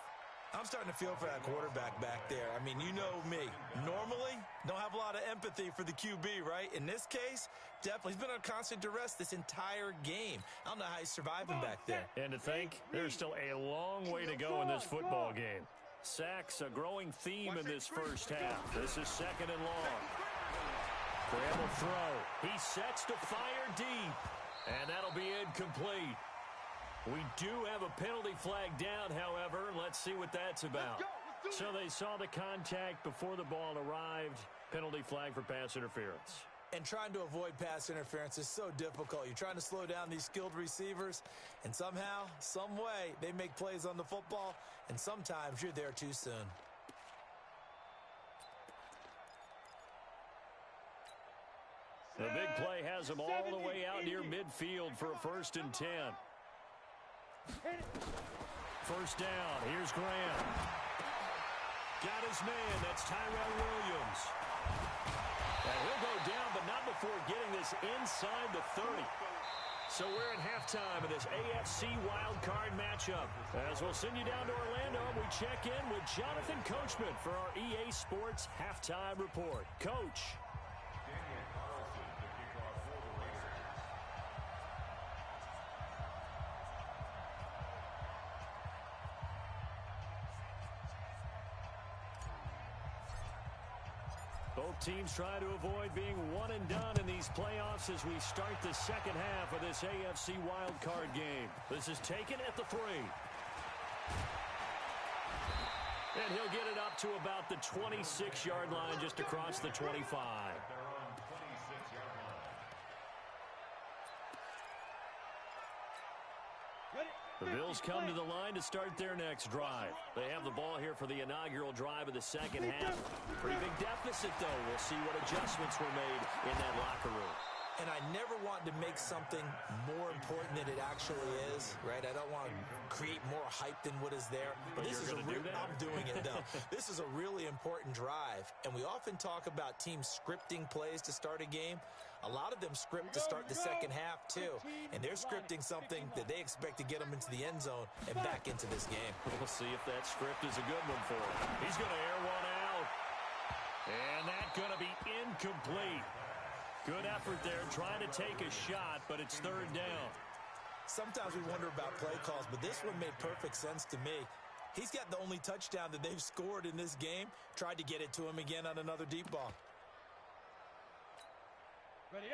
I'm starting to feel for that quarterback back there. I mean, you know me. Normally, don't have a lot of empathy for the QB, right? In this case, definitely. He's been on constant duress this entire game. I don't know how he's surviving back there. And to think, there's still a long way to go in this football game. Sacks, a growing theme in this first half. This is second and long. Graham will throw. He sets to fire deep. And that'll be incomplete. We do have a penalty flag down, however. Let's see what that's about. So they saw the contact before the ball arrived. Penalty flag for pass interference. And trying to avoid pass interference is so difficult. You're trying to slow down these skilled receivers, and somehow, some way, they make plays on the football, and sometimes you're there too soon. The big play has them all the way out near midfield for a 1st and 10. First down. Here's Graham. Got his man. That's Tyrell Williams. And he'll go down, but not before getting this inside the 30. So we're at halftime of this AFC wildcard matchup. As we'll send you down to Orlando, we check in with Jonathan Coachman for our EA Sports Halftime Report. Coach. Both teams try to avoid being one and done in these playoffs as we start the second half of this AFC wildcard game. This is taken at the 3. And he'll get it up to about the 26-yard line just across the 25. The Bills come to the line to start their next drive. They have the ball here for the inaugural drive of the second half. Pretty big deficit, though. We'll see what adjustments were made in that locker room. And I never want to make something more important than it actually is, right? I don't want to create more hype than what is there. But this is I'm doing it, though. This is a really important drive. And we often talk about teams scripting plays to start a game. A lot of them script to start the second half, too. And they're scripting something that they expect to get them into the end zone and back into this game. We'll see if that script is a good one for him. He's going to air one out. And that's going to be incomplete. Good effort there, trying to take a shot, but it's 3rd down. Sometimes we wonder about play calls, but this one made perfect sense to me. He's got the only touchdown that they've scored in this game. Tried to get it to him again on another deep ball.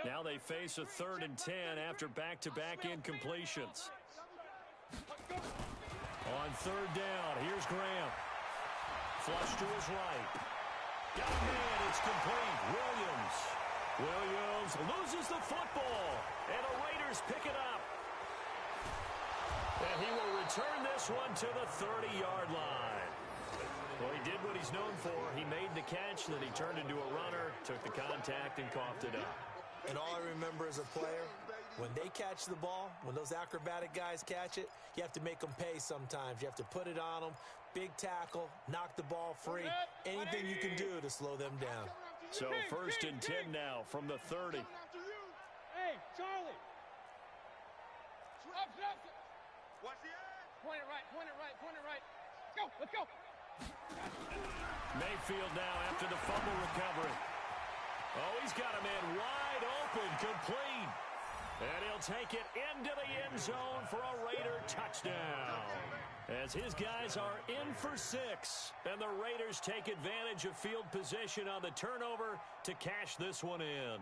Now they face a 3rd and 10 after back-to-back incompletions. On 3rd down, here's Graham. Flush to his right. Got a man, it's complete. Williams loses the football, and the Raiders pick it up. And he will return this one to the 30-yard line. Well, he did what he's known for. He made the catch, then he turned into a runner, took the contact, and coughed it up. And all I remember as a player, when they catch the ball, when those acrobatic guys catch it, you have to make them pay sometimes. You have to put it on them, big tackle, knock the ball free, anything you can do to slow them down. So 1st and 10 now from the 30. Hey, Charlie. Watch the edge. Point it right, point it right, point it right. Let's go. Mayfield now after the fumble recovery. Oh, he's got a man wide open, complete. And he'll take it into the end zone for a Raider touchdown. As his guys are in for 6. And the Raiders take advantage of field position on the turnover to cash this one in.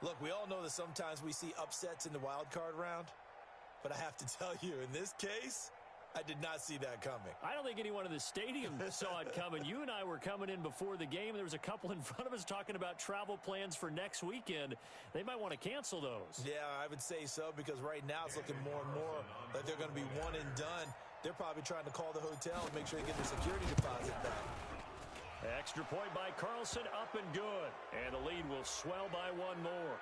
Look, we all know that sometimes we see upsets in the wild card round. But I have to tell you, in this case, I did not see that coming. I don't think anyone in the stadium saw it coming. You and I were coming in before the game. There was a couple in front of us talking about travel plans for next weekend. They might want to cancel those. Yeah, I would say so, because right now it's looking more and more like they're going to be one and done. They're probably trying to call the hotel and make sure they get their security deposit back. Extra point by Carlson, up and good. And the lead will swell by one more.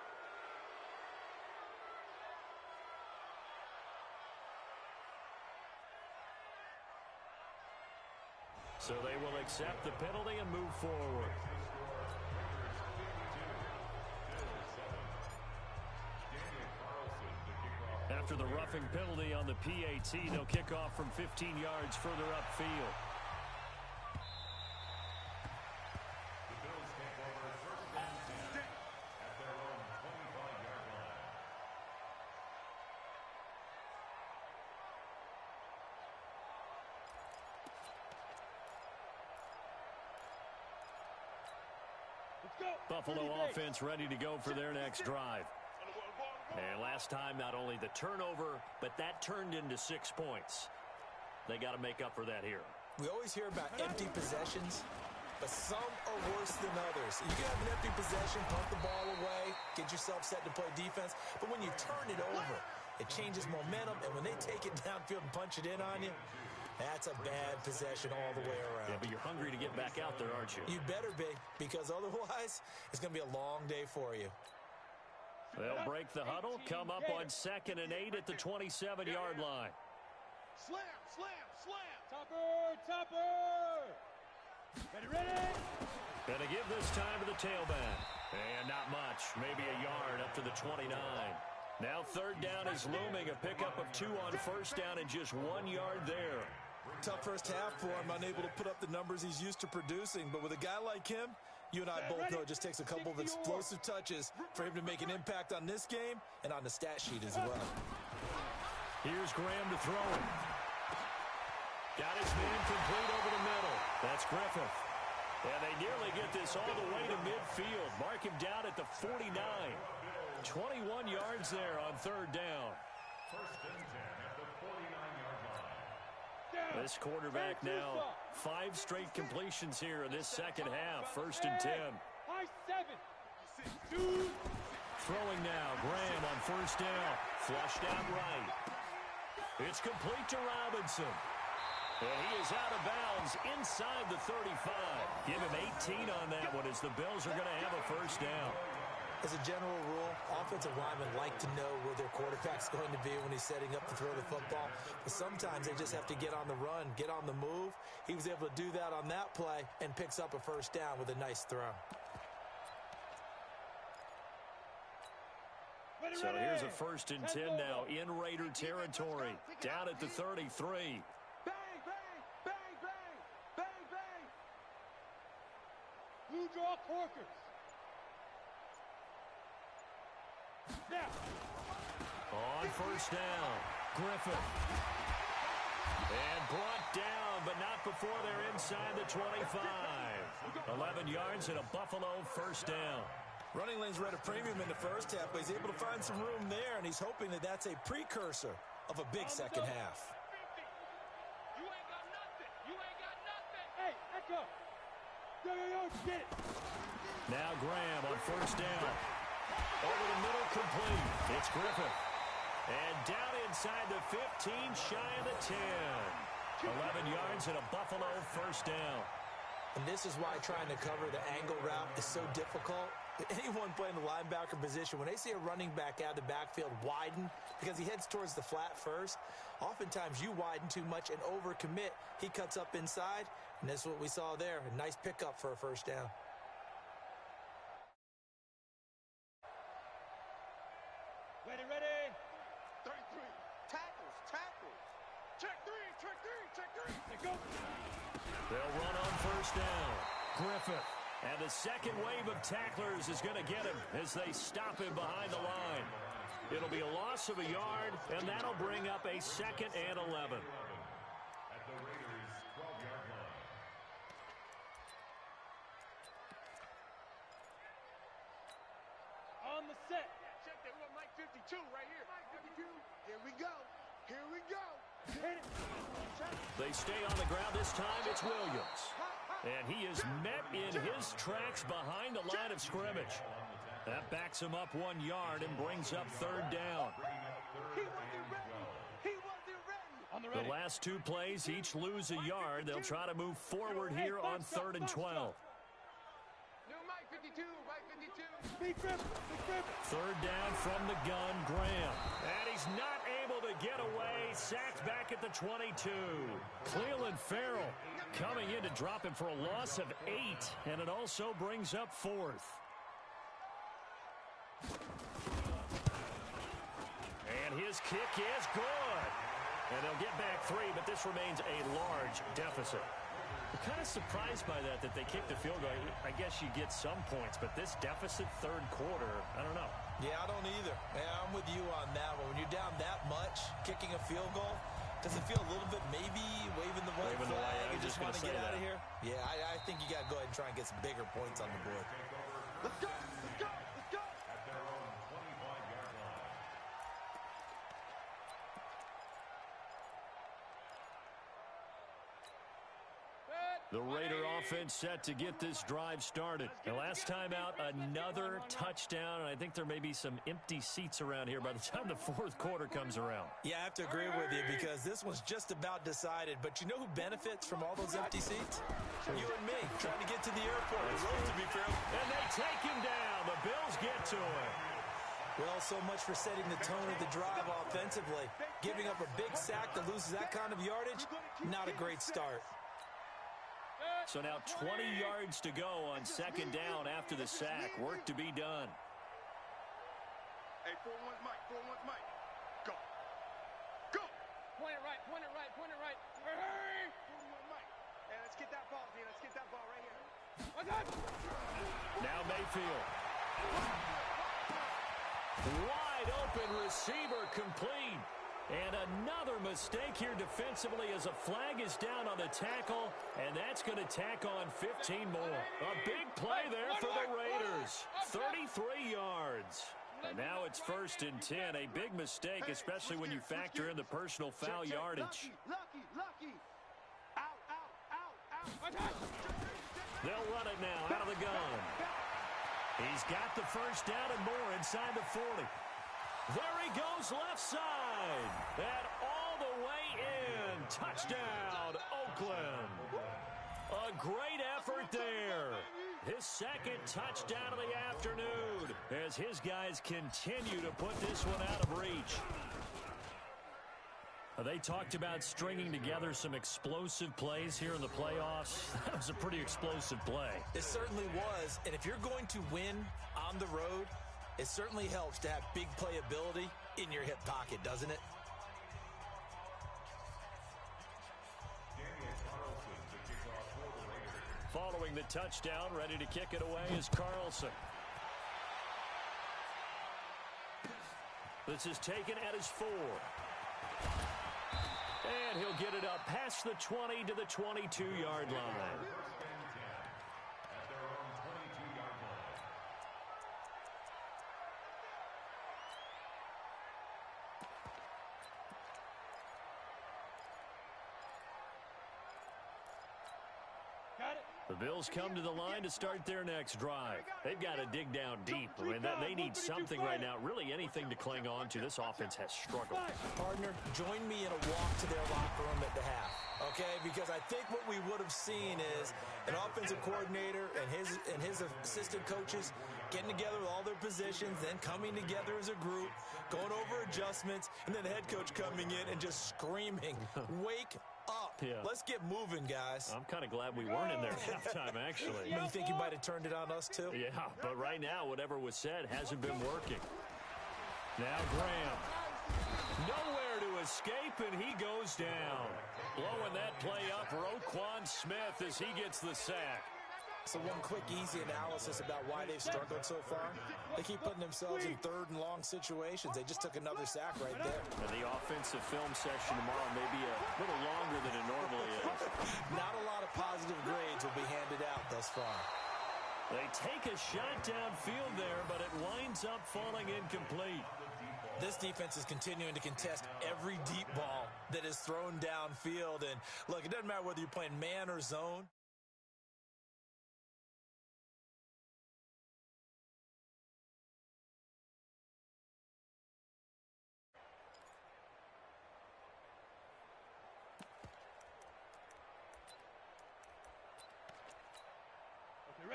So they will accept the penalty and move forward. After the roughing penalty on the PAT, they'll kick off from 15 yards further upfield. The Bills take over 1st and 10 at their own 25-yard line. Let's go. Buffalo offense ready to go for their next drive. And last time, not only the turnover, but that turned into 6 points. They got to make up for that here. We always hear about empty possessions, but some are worse than others. You can have an empty possession, punt the ball away, get yourself set to play defense, but when you turn it over, it changes momentum, and when they take it downfield and punch it in on you, that's a bad possession all the way around. Yeah, but you're hungry to get back out there, aren't you? You better be, because otherwise, it's going to be a long day for you. They'll break the huddle, come up on 2nd and 8 at the 27-yard line. Slam. Topper. Ready. Gonna give this time to the tailback. And not much, maybe a yard up to the 29. Now 3rd down is looming, a pickup of 2 on 1st down and just 1 yard there. Tough first half for him, unable to put up the numbers he's used to producing. But with a guy like him, you and I both know it just takes a couple of explosive touches for him to make an impact on this game and on the stat sheet as well. Here's Graham to throw it. Got his man complete over the middle. That's Griffith. And they nearly get this all the way to midfield. Mark him down at the 49. 21 yards there on 3rd down. 1st and 10 at the 49-yard line. This quarterback now 5 straight completions here in this 2nd half. 1st and 10. High 7. Throwing now, Graham on 1st down. Flushed out right. It's complete to Robinson. And he is out of bounds inside the 35. Give him 18 on that one as the Bills are going to have a 1st down. As a general rule, offensive linemen like to know where their quarterback's going to be when he's setting up to throw the football. But sometimes they just have to get on the run, get on the move. He was able to do that on that play and picks up a 1st down with a nice throw. So here's a 1st and 10 now in Raider territory. Down at the 33. Blue draw Corkers. Now. On 1st down, Griffith. And brought down, but not before they're inside the 25. 11 yards and a Buffalo 1st down. Running lanes were at a premium in the first half, but he's able to find some room there, and he's hoping that that's a precursor of a big second half. You ain't got nothing. Hey, Echo. Yo, get it. Now Graham on 1st down. Over the middle, complete. It's Griffith. And down inside the 15, shy of the 10. 11 yards and a Buffalo first down. And this is why trying to cover the angle route is so difficult. Anyone playing the linebacker position, when they see a running back out of the backfield widen because he heads towards the flat first, oftentimes you widen too much and overcommit. He cuts up inside, and that's what we saw there. A nice pickup for a first down. Ready. 33. Tackles. Check three. Let go. They'll run on first down. Griffith. And the second wave of tacklers is going to get him as they stop him behind the line. It'll be a loss of a yard, and that'll bring up a 2nd and 11. At the Raiders' 12-yard line. On the set. Check that. We got Mike 52 right here. Mike 52. Here we go. Hit it. They stay on the ground. This time it's Williams. And he is met in his tracks behind the line of scrimmage. That backs him up 1 yard and brings up 3rd down. He wasn't ready. On the ready. The last 2 plays each lose a yard. They'll try to move forward here on 3rd and 12. New Mike 52. Big grip. 3rd down from the gun, Graham. And he's not able to get away. Sacked back at the 22. Cleveland Farrell coming in to drop him for a loss of 8. And it also brings up 4th. And his kick is good. And they'll get back 3, but this remains a large deficit. I'm kind of surprised by that they kicked the field goal. I guess you get some points, but this deficit 3rd quarter, I don't know. Yeah, I don't either. Yeah, I'm with you on that one. When you're down that much, kicking a field goal, does it feel a little bit maybe waving the white Waving the flag white, and just want to say get out that. of here? Yeah, I think you got to go ahead and try and get some bigger points on the board. Let's go. At their own 25-yard line. The Raider offense set to get this drive started. And last time out, another touchdown, and I think there may be some empty seats around here by the time the 4th quarter comes around. Yeah, I have to agree with you because this one's just about decided. But you know who benefits from all those empty seats? You and me, trying to get to the airport. The road to be fair. And they take him down. The Bills get to him. Well, so much for setting the tone of the drive offensively. Giving up a big sack that loses that kind of yardage, not a great start. So now 20 yards to go on 2nd down after the sack. Work to be done. Hey, 4-1's Mike. Go. Point it right. Hey! 4-1 Mike. Hey, let's get that ball, D. Let's get that ball right here. Now Mayfield. Wide open receiver complete. And another mistake here defensively as a flag is down on the tackle, and that's going to tack on 15 more. A big play there for the Raiders. 33 yards. And now it's 1st and 10. A big mistake, especially when you factor in the personal foul yardage. Lucky. Out. They'll run it now out of the gun. He's got the first down and more inside the 40. There he goes left side. And all the way in. Touchdown, Oakland. A great effort there. His 2nd touchdown of the afternoon as his guys continue to put this one out of reach. They talked about stringing together some explosive plays here in the playoffs. That was a pretty explosive play. It certainly was. And if you're going to win on the road, it certainly helps to have big playability in your hip pocket, doesn't it? Following the touchdown, ready to kick it away is Carlson. This is taken at his 4. And he'll get it up past the 20 to the 22-yard line. The Bills come to the line to start their next drive. They've got to dig down deep. I mean, they need something right now, really anything to cling on to. This offense has struggled. Partner, join me in a walk to their locker room at the half. because I think what we would have seen is an offensive coordinator and his assistant coaches getting together with all their positions, then coming together as a group, going over adjustments, and then the head coach coming in and just screaming, "Wake up. Yeah. Let's get moving, guys." I'm kind of glad we weren't in there at halftime, actually. You think you might have turned it on us, too? Yeah, but right now, whatever was said hasn't been working. Now Graham. Nowhere to escape, and he goes down. Blowing that play up, Roquan Smith, as he gets the sack. So one quick, easy analysis about why they've struggled so far. They keep putting themselves in third and long situations. They just took another sack right there. And the offensive film session tomorrow may be a little longer than it normally is. Not a lot of positive grades will be handed out thus far. They take a shot downfield there, but it winds up falling incomplete. This defense is continuing to contest every deep ball that is thrown downfield. And look, it doesn't matter whether you're playing man or zone.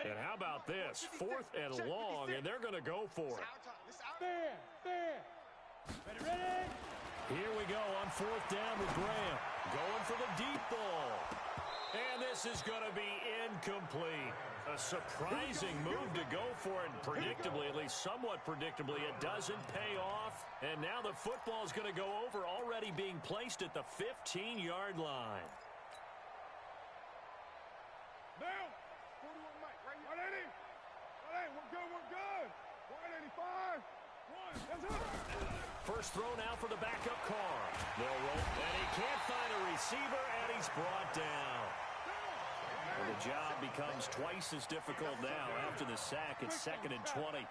And how about this? 4th and long, and they're going to go for it. Fair. Ready? Here we go on 4th down with Graham. Going for the deep ball. And this is going to be incomplete. A surprising move to go for it. Predictably, at least somewhat predictably, it doesn't pay off. And now the football is going to go over, already being placed at the 15-yard line. Now, 41 Mike, right here. 180. 180, we're good. 185. That's it. First throw now for the backup car. They'll roll, and he can't find a receiver, and he's brought down. Well, the job becomes twice as difficult now after the sack. It's 2nd and 20.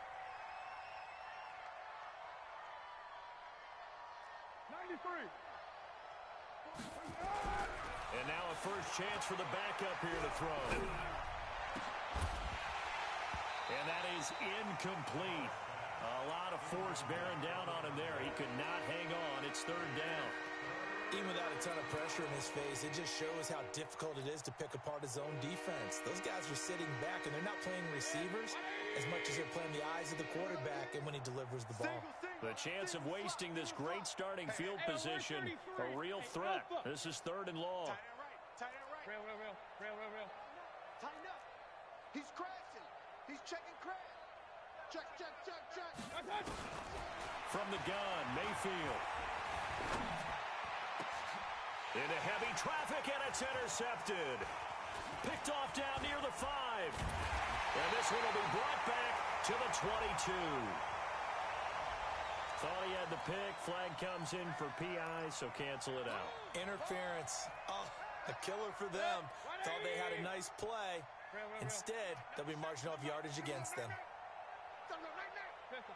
93. And now a first chance for the backup here to throw. And that is incomplete. A lot of force bearing down on him there. He could not hang on. It's 3rd down. Even without a ton of pressure in his face, it just shows how difficult it is to pick apart his own defense. Those guys are sitting back, and they're not playing receivers as much as they're playing the eyes of the quarterback and when he delivers the ball. The chance of wasting this great starting field position, a real threat. This is 3rd and long. Tight end right. Real. Tighten up. He's crashing. He's checking crash. Check. From the gun, Mayfield. Into heavy traffic, and it's intercepted. Picked off down near the 5. And this one will be brought back to the 22. Thought he had the pick. Flag comes in for PI, so cancel it out. Interference. Oh, a killer for them. Thought they had a nice play. Instead, they'll be marching off yardage against them. Pistol.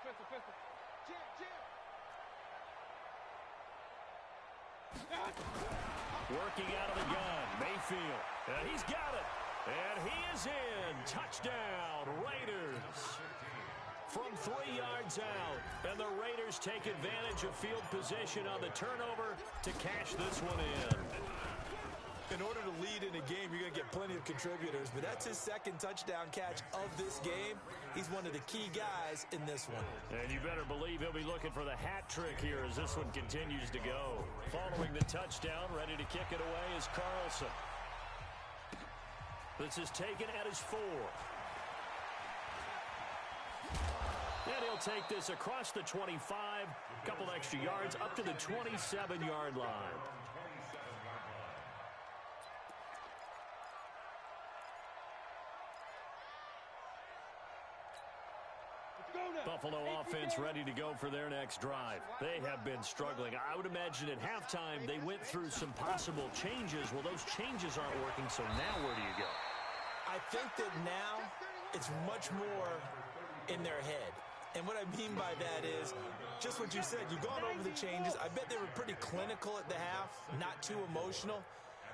Working out of the gun, Mayfield. And he's got it. And he is in. Touchdown, Raiders. From 3 yards out. And the Raiders take advantage of field position on the turnover to cash this one in. In order to lead in a game, you're going to get plenty of contributors, but that's his 2nd touchdown catch of this game. He's one of the key guys in this one. And you better believe he'll be looking for the hat trick here as this one continues to go. Following the touchdown, ready to kick it away is Carlson. This is taken at his 4. And he'll take this across the 25, a couple extra yards, up to the 27-yard line. Buffalo offense ready to go for their next drive. They have been struggling. I would imagine at halftime they went through some possible changes. Well, those changes aren't working, so now where do you go? I think that now it's much more in their head. And what I mean by that is just what you said. You've gone over the changes. I bet they were pretty clinical at the half, not too emotional.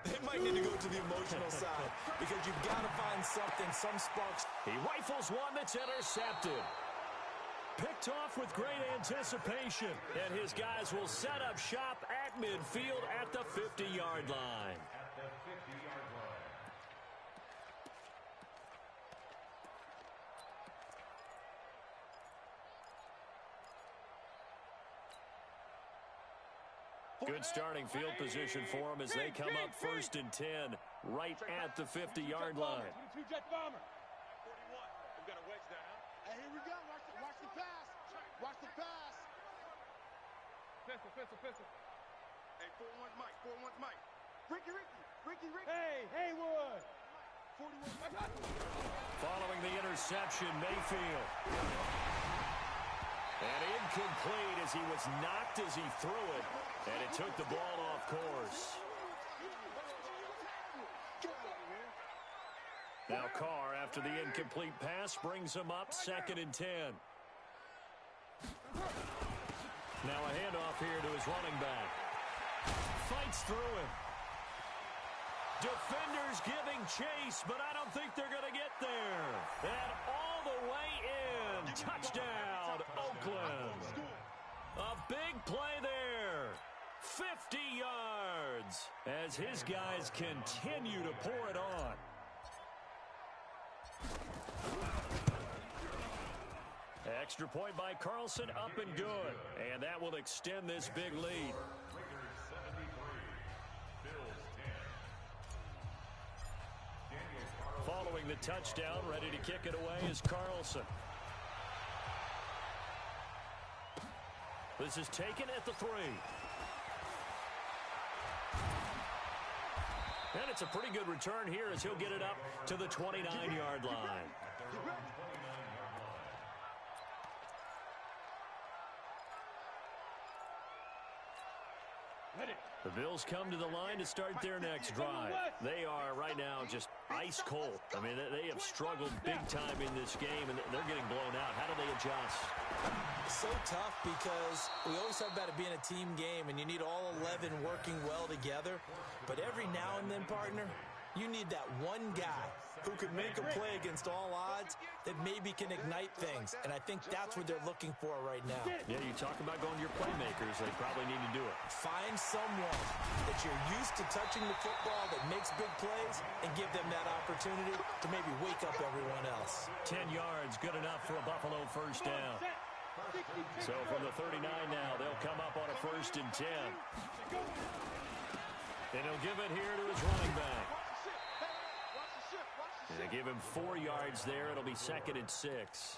They might need to go to the emotional side because you've got to find something, some sparks. He rifles one that's intercepted. Picked off with great anticipation. And his guys will set up shop at midfield at the 50-yard line. 50-yard line. Good starting field position for them as they come up 1st and 10 right at the 50-yard line. 22 Jet Bomber. 41. We've got to wedge that, huh? Hey, here we go. Watch the pass. Watch the pass. Pistol. Hey, 4-1's Mike. 4-1's Mike. Ricky. Hey, Haywood. 41. Following the interception, Mayfield. And incomplete as he was knocked as he threw it, and it took the ball off course. Now Carr, after the incomplete pass, brings him up 2nd and 10. Now a handoff here to his running back. Fights through him. Defenders giving chase, but I don't think they're going to get there. And all the way in. Touchdown, Oakland. A big play there. 50 yards as his guys continue to pour it on. Extra point by Carlson, up and good. And that will extend this big lead. Following the touchdown, ready to kick it away is Carlson. This is taken at the 3. And it's a pretty good return here as he'll get it up to the 29-yard line. The Bills come to the line to start their next drive. They are right now just ice cold. I mean, they have struggled big time in this game, and they're getting blown out. How do they adjust? So tough because we always talk about it being a team game, and you need all 11 working well together. But every now and then, partner, you need that one guy who could make a play against all odds that maybe can ignite things. And I think that's what they're looking for right now. Yeah, you talk about going to your playmakers. They probably need to do it. Find someone that you're used to touching the football that makes big plays and give them that opportunity to maybe wake up everyone else. 10 yards, good enough for a Buffalo first down. So from the 39 now, they'll come up on a 1st and 10. And he'll give it here to his running back. And they give him 4 yards there. It'll be 2nd and 6.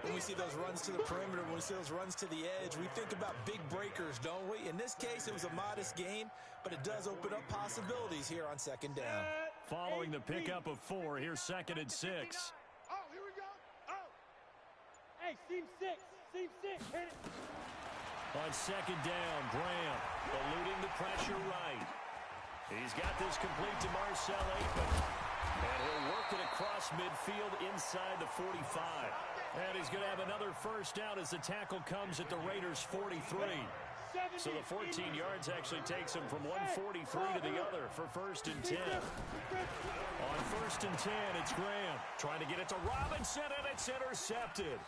When we see those runs to the perimeter, when we see those runs to the edge, we think about big breakers, don't we? In this case, it was a modest gain, but it does open up possibilities here on 2nd down. Following the pickup of 4, here's 2nd and 6. Oh, here we go. Oh. Hey, seam 6. Hit it. On 2nd down, Graham eluding the pressure right. He's got this complete to Marcel Aikman. And he'll work it across midfield inside the 45. And he's going to have another first down as the tackle comes at the Raiders' 43. So the 14 yards actually takes him from one 43 to the other for 1st and 10. On 1st and 10, it's Graham trying to get it to Robinson, and it's intercepted.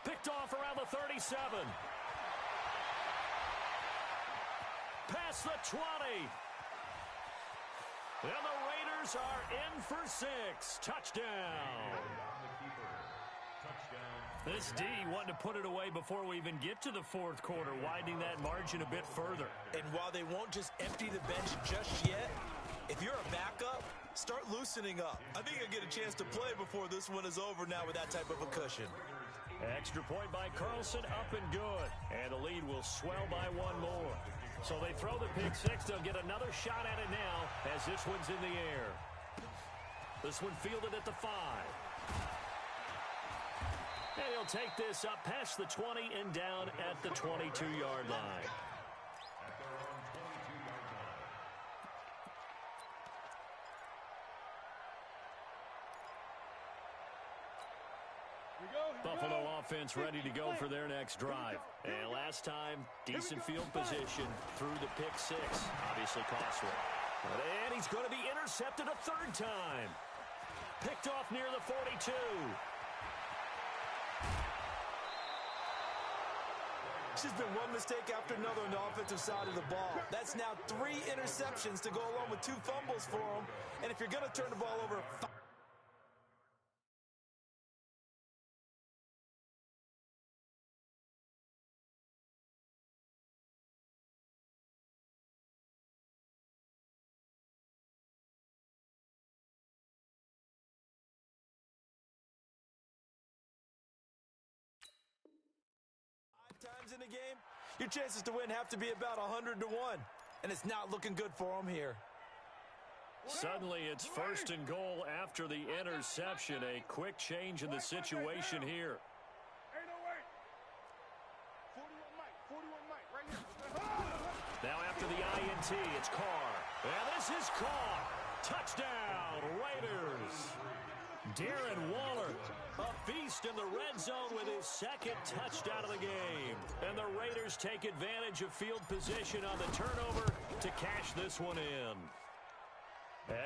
Picked off around the 37. Past the 20. And the Raiders are in for 6. Touchdown. This D wanting to put it away before we even get to the 4th quarter, widening that margin a bit further. And while they won't just empty the bench just yet, if you're a backup, start loosening up. I think you'll get a chance to play before this one is over now with that type of a cushion. Extra point by Carlson, up and good. And the lead will swell by 1 more. So they throw the pick 6. They'll get another shot at it now as this one's in the air. This one fielded at the 5. And he'll take this up past the 20 and down at the 22-yard line. Buffalo offense ready to go for their next drive. And last time, decent field position through the pick 6. Obviously costly. And he's going to be intercepted a 3rd time. Picked off near the 42. It's just been one mistake after another on the offensive side of the ball. That's now 3 interceptions to go along with 2 fumbles for him. And if you're going to turn the ball over... times in the game, your chances to win have to be about 100 to 1. And it's not looking good for him here. Suddenly it's 1st and goal after the interception. A quick change in the situation here. Now after the INT, it's Carr. And this is Carr. Touchdown, Raiders. Darren Waller, a beast in the red zone with his 2nd touchdown of the game. And the Raiders take advantage of field position on the turnover to cash this one in.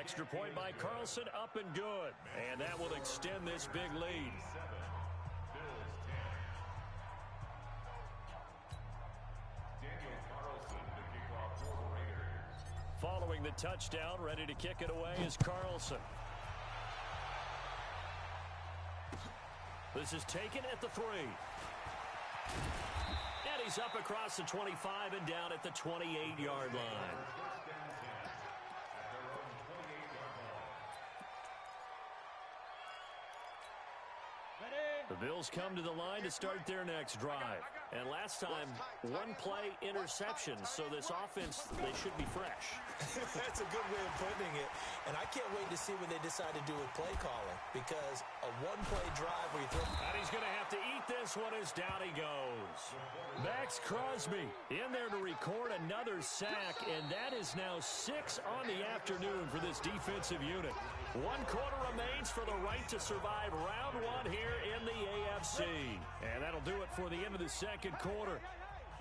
Extra point by Carlson, up and good. And that will extend this big lead. Following the touchdown, ready to kick it away is Carlson. This is taken at the 3. And he's up across the 25 and down at the 28-yard line. The Bills come to the line to start their next drive. And last time, 1-play interceptions, so this offense, they should be fresh. That's a good way of putting it. And I can't wait to see what they decide to do with play calling, because a 1-play drive where you throw... And he's going to have to eat this one as down he goes. Max Crosby in there to record another sack, and that is now 6 on the afternoon for this defensive unit. 1 quarter remains for the right to survive round 1 here in the AFC. And that'll do it for the end of the second quarter.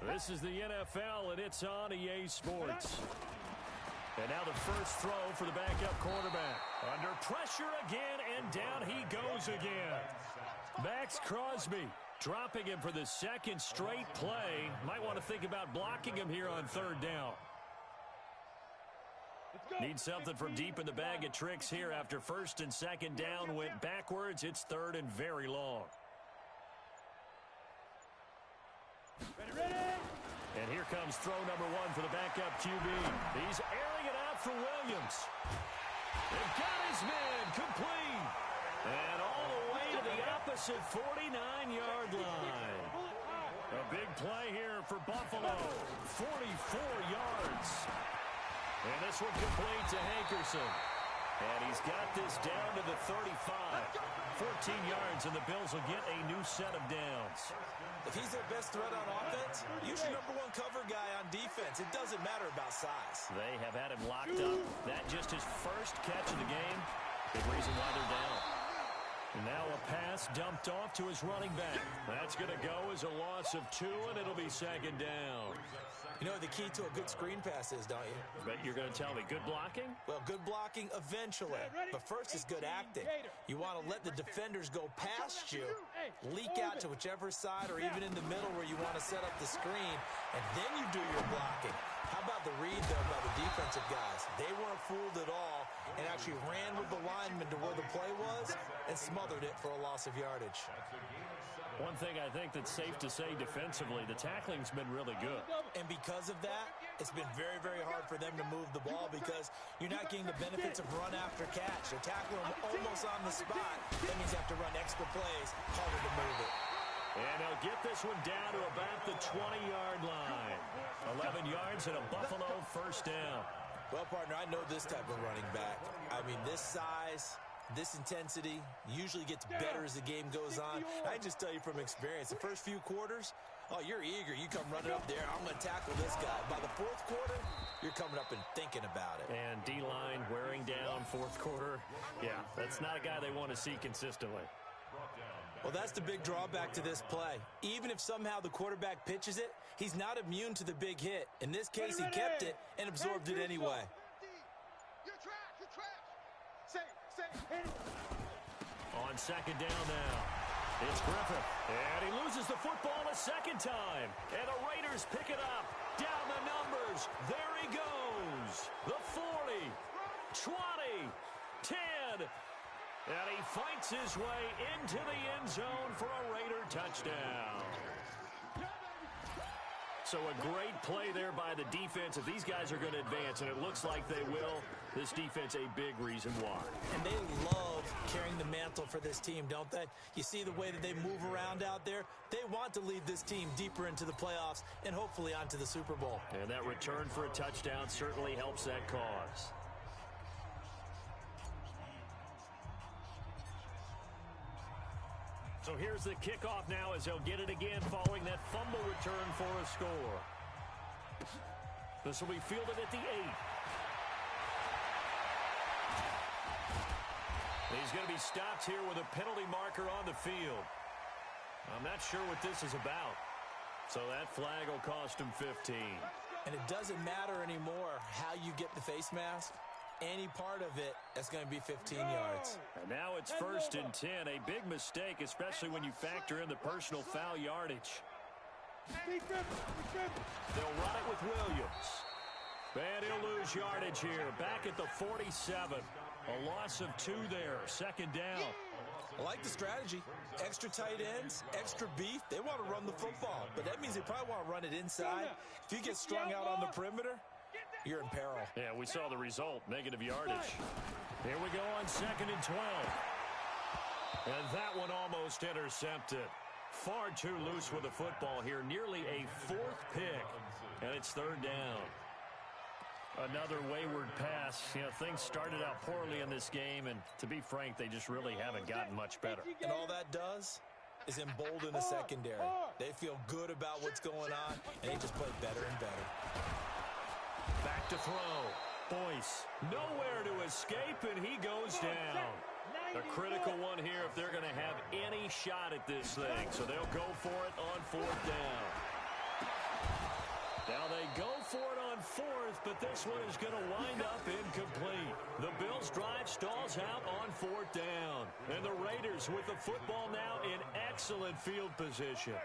This is the NFL, and it's on EA Sports. And now the first throw for the backup quarterback. Under pressure again, and down he goes again. Max Crosby dropping him for the 2nd straight play. Might want to think about blocking him here on 3rd down. Need something from deep in the bag of tricks here after 1st and 2nd down went backwards. It's 3rd and very long. And here comes throw number 1 for the backup QB. He's airing it out for Williams. They've got his man complete. And all the way to the opposite 49-yard line. A big play here for Buffalo. 44 yards. And this one complete to Hankerson. And he's got this down to the 35. 14 yards, and the Bills will get a new set of downs. If he's their best threat on offense, use your number 1 cover guy on defense. It doesn't matter about size. They have had him locked up. That just his first catch of the game. Big reason why they're down. And now a pass dumped off to his running back. That's going to go as a loss of 2, and it'll be 2nd down. You know what the key to a good screen pass is, don't you? But you're going to tell me good blocking? Well, good blocking eventually. But first is good acting. You want to let the defenders go past you, leak out to whichever side or even in the middle where you want to set up the screen, and then you do your blocking. How about the read, though, by the defensive guys? They weren't fooled at all and actually ran with the lineman to where the play was and smothered it for a loss of yardage. One thing I think that's safe to say defensively, the tackling's been really good. And because of that, it's been very, very hard for them to move the ball because you're not getting the benefits of run after catch. They're tackling them almost on the spot. That means you have to run extra plays, harder to move it. And they'll get this one down to about the 20-yard line. 11 yards and a Buffalo first down. Well, partner, I know this type of running back. I mean, this size, this intensity usually gets better as the game goes on. I just tell you from experience, the first few quarters, oh, you're eager. You come running up there, I'm going to tackle this guy. By the 4th quarter, you're coming up and thinking about it. And D-line wearing down 4th quarter. Yeah, that's not a guy they want to see consistently. Well, that's the big drawback to this play. Even if somehow the quarterback pitches it, he's not immune to the big hit. In this case, he kept it and absorbed it anyway. You're trash. You're trash. Say, hit it. On 2nd down now. It's Griffith, and he loses the football a second time. And the Raiders pick it up. Down the numbers. There he goes. The 40, 20, 10. And he fights his way into the end zone for a Raider touchdown. So a great play there by the defense. If these guys are going to advance, and it looks like they will, this defense a big reason why. And they love carrying the mantle for this team, don't they? You see the way that they move around out there? They want to lead this team deeper into the playoffs and hopefully onto the Super Bowl. And that return for a touchdown certainly helps that cause. So here's the kickoff now as they'll get it again following that fumble return for a score. This will be fielded at the 8. He's going to be stopped here with a penalty marker on the field. I'm not sure what this is about. So that flag will cost him 15. And it doesn't matter anymore how you get the face mask. Any part of it, that's going to be 15 yards. And now it's 1st and 10. A big mistake, especially when you factor in the personal foul yardage. They'll run it with Williams. And he'll lose yardage here. Back at the 47. A loss of 2 there. 2nd down. I like the strategy. Extra tight ends, extra beef. They want to run the football, but that means they probably want to run it inside. If you get strung out on the perimeter, you're in peril. Yeah, we saw the result. Negative yardage. Here we go on 2nd and 12. And that one almost intercepted. Far too loose with the football here. Nearly a 4th pick. And it's 3rd down. Another wayward pass. You know, things started out poorly in this game, and to be frank, they just really haven't gotten much better. And all that does is embolden the secondary. They feel good about what's going on, and they just play better and better. Back to throw. Boyce, nowhere to escape, and he goes down. A critical one here if they're going to have any shot at this thing. So they'll go for it on 4th down. Now they go for it on 4th, but this one is going to wind up incomplete. The Bills' drive stalls out on 4th down. And the Raiders with the football now in excellent field position.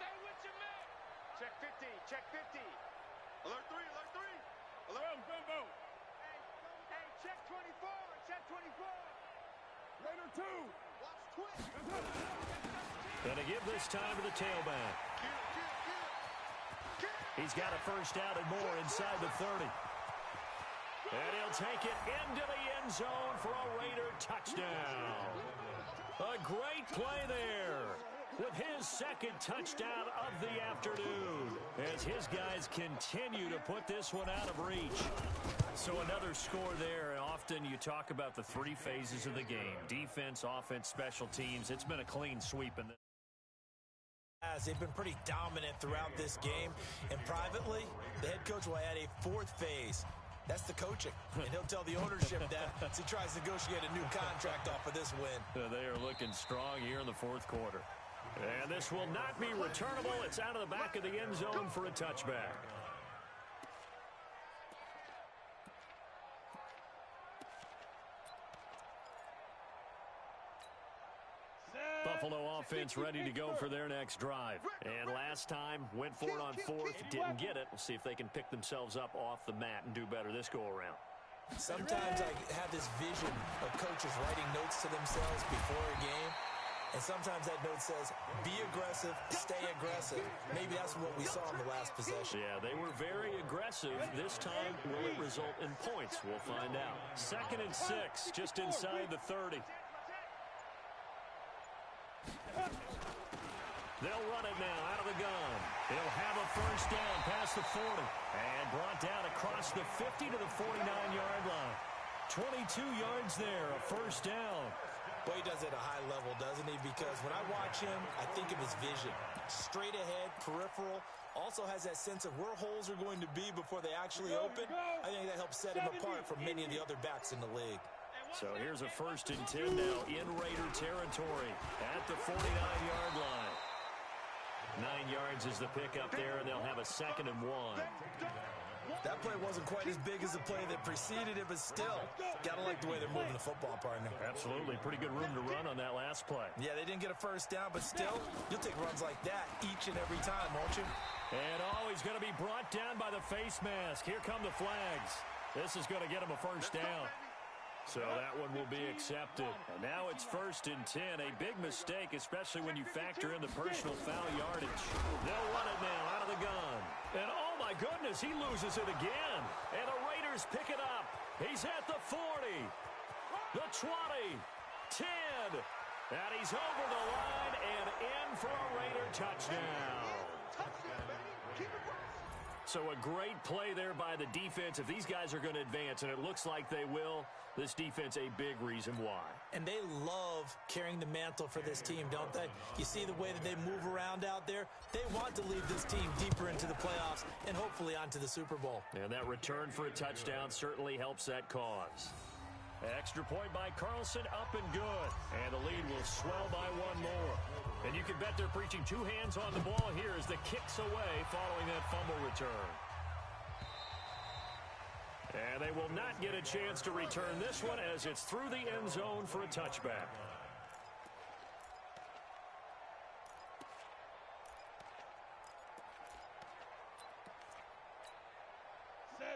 Stay with your man. Check 50, check 50. Alert 3, alert 3. Alert. Go. Hey, check 24, check 24. Raider 2. Watch twist. Going to give this time to the tailback. He's got a 1st down and more inside the 30. And he'll take it into the end zone for a Raider touchdown. A great play there with his 2nd touchdown of the afternoon as his guys continue to put this one out of reach. So another score there. Often you talk about the 3 phases of the game: defense, offense, special teams. It's been a clean sweep in this. They've been pretty dominant throughout this game. And privately, the head coach will add a 4th phase. That's the coaching. And he'll tell the ownership that as he tries to negotiate a new contract off of this win. They are looking strong here in the 4th quarter. And this will not be returnable. It's out of the back of the end zone for a touchback. Buffalo offense ready to go for their next drive. And last time, went for it on 4th, didn't get it. We'll see if they can pick themselves up off the mat and do better this go-around. Sometimes I have this vision of coaches writing notes to themselves before a game. And sometimes that note says, be aggressive, stay aggressive. Maybe that's what we saw in the last possession. Yeah, they were very aggressive. This time, will it result in points? We'll find out. 2nd and 6, just inside the 30. They'll run it now out of the gun. They'll have a 1st down past the 40. And brought down across the 50 to the 49-yard line. 22 yards there, a 1st down. Well, he does it at a high level, doesn't he? Because when I watch him, I think of his vision. Straight ahead, peripheral. Also has that sense of where holes are going to be before they actually open. I think that helps set him apart from many of the other backs in the league. So here's a 1st and 10 now in Raider territory at the 49-yard line. 9 yards is the pickup there, and they'll have a 2nd and 1. That play wasn't quite as big as the play that preceded it, but still, got to like the way they're moving the football, partner. Absolutely. Pretty good room to run on that last play. Yeah, they didn't get a first down, but still, you'll take runs like that each and every time, won't you? And he's going to be brought down by the face mask. Here come the flags. This is going to get him a first down. So that one will be accepted. And now it's 1st and 10. A big mistake, especially when you factor in the personal foul yardage. They'll run it now out of the gun. And oh my goodness, he loses it again. And the Raiders pick it up. He's at the 40, the 20, 10. And he's over the line and in for a Raider touchdown. So a great play there by the defense. If these guys are going to advance, and it looks like they will, this defense a big reason why. And they love carrying the mantle for this team, don't they? You see the way that they move around out there? They want to lead this team deeper into the playoffs and hopefully onto the Super Bowl. And that return for a touchdown certainly helps that cause. Extra point by Carlson, up and good. And the lead will swell by one more. And you can bet they're preaching two hands on the ball here as the kick's away following that fumble return. And they will not get a chance to return this one as it's through the end zone for a touchback.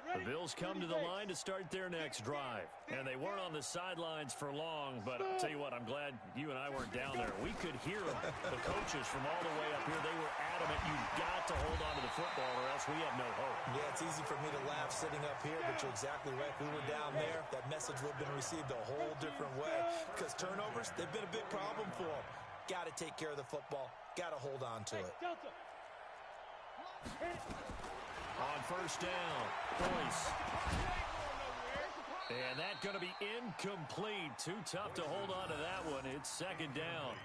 The Bills come to the line to start their next drive. And they weren't on the sidelines for long, but I'll tell you what, I'm glad you and I weren't down there. We could hear them. The coaches from all the way up here, they were adamant. You've got to hold on to the football or else we have no hope. Yeah, it's easy for me to laugh sitting up here, but you're exactly right. If we were down there, that message would have been received a whole different way. Because turnovers, they've been a big problem for them. Got to take care of the football. Got to hold on to it. On first down, Boyce. And that's going to be incomplete. Too tough to hold on to that one. It's second down.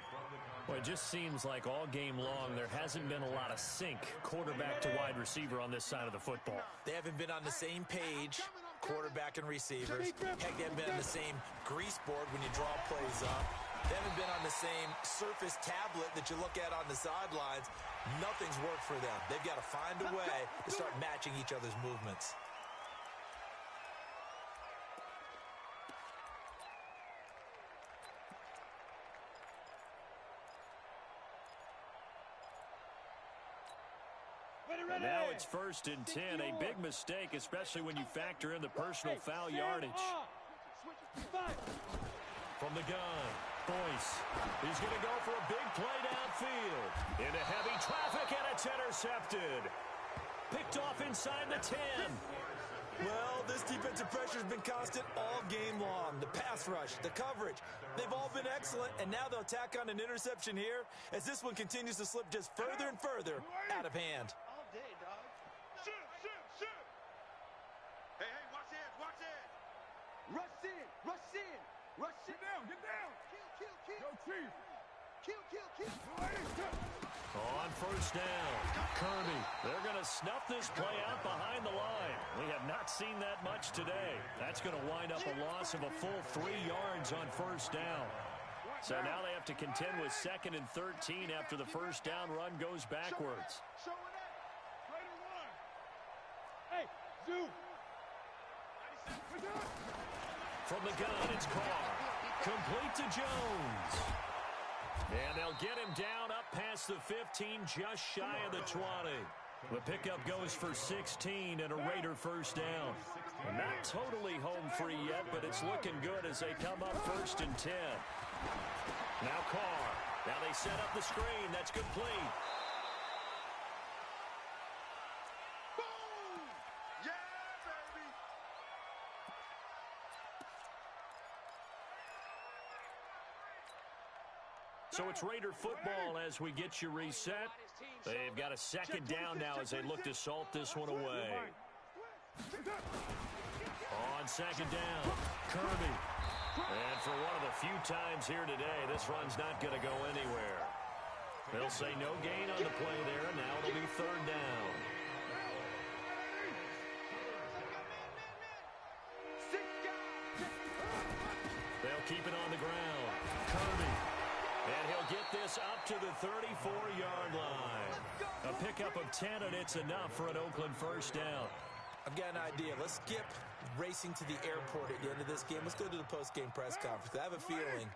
Well, it just seems like all game long there hasn't been a lot of sync quarterback to wide receiver on this side of the football. They haven't been on the same page, quarterback and receivers. Heck, they haven't been on the same grease board when you draw plays up. They haven't been on the same surface tablet that you look at on the sidelines. Nothing's worked for them. They've got to find a way to start matching each other's movements. And now it's 1st and 10. A big mistake, especially when you factor in the personal foul yardage. From the gun, Boyce. He's going to go for a big play downfield. Into heavy traffic, and it's intercepted. Picked off inside the 10. Well, this defensive pressure has been constant all game long. The pass rush, the coverage, they've all been excellent, and now they'll tack on an interception here as this one continues to slip just further and further out of hand. All day, dog. Shoot, shoot, shoot. Hey, watch it, watch it. Rush in, rush in, rush in. Get down. Kill, kill, kill. Go, Chief. Kill, kill, kill. On first down, Kirby. They're going to snuff this play out behind the line. We have not seen that much today. That's going to wind up a loss of a full 3 yards on first down. So now they have to contend with 2nd and 13 after the first down run goes backwards. Hey, Zoo. From the gun, it's Carr. Complete to Jones. And they'll get him down up past the 15, just shy of the 20. The pickup goes for 16 and a Raider first down. Not totally home free yet, but it's looking good as they come up 1st and 10. Now Carr. Now they set up the screen. That's complete. Boom! Yeah, baby! So it's Raider football as we get you reset. They've got a second down now as they look to salt this one away. On second down, Kirby. And for one of the few times here today, this run's not going to go anywhere. They'll say no gain on the play there, and now it'll be 3rd down. They'll keep it on the ground. Kirby. And he'll get this up to the 34-yard line. A pickup of 10, and it's enough for an Oakland first down. I've got an idea. Let's skip racing to the airport at the end of this game. Let's go to the post-game press conference. I have a feeling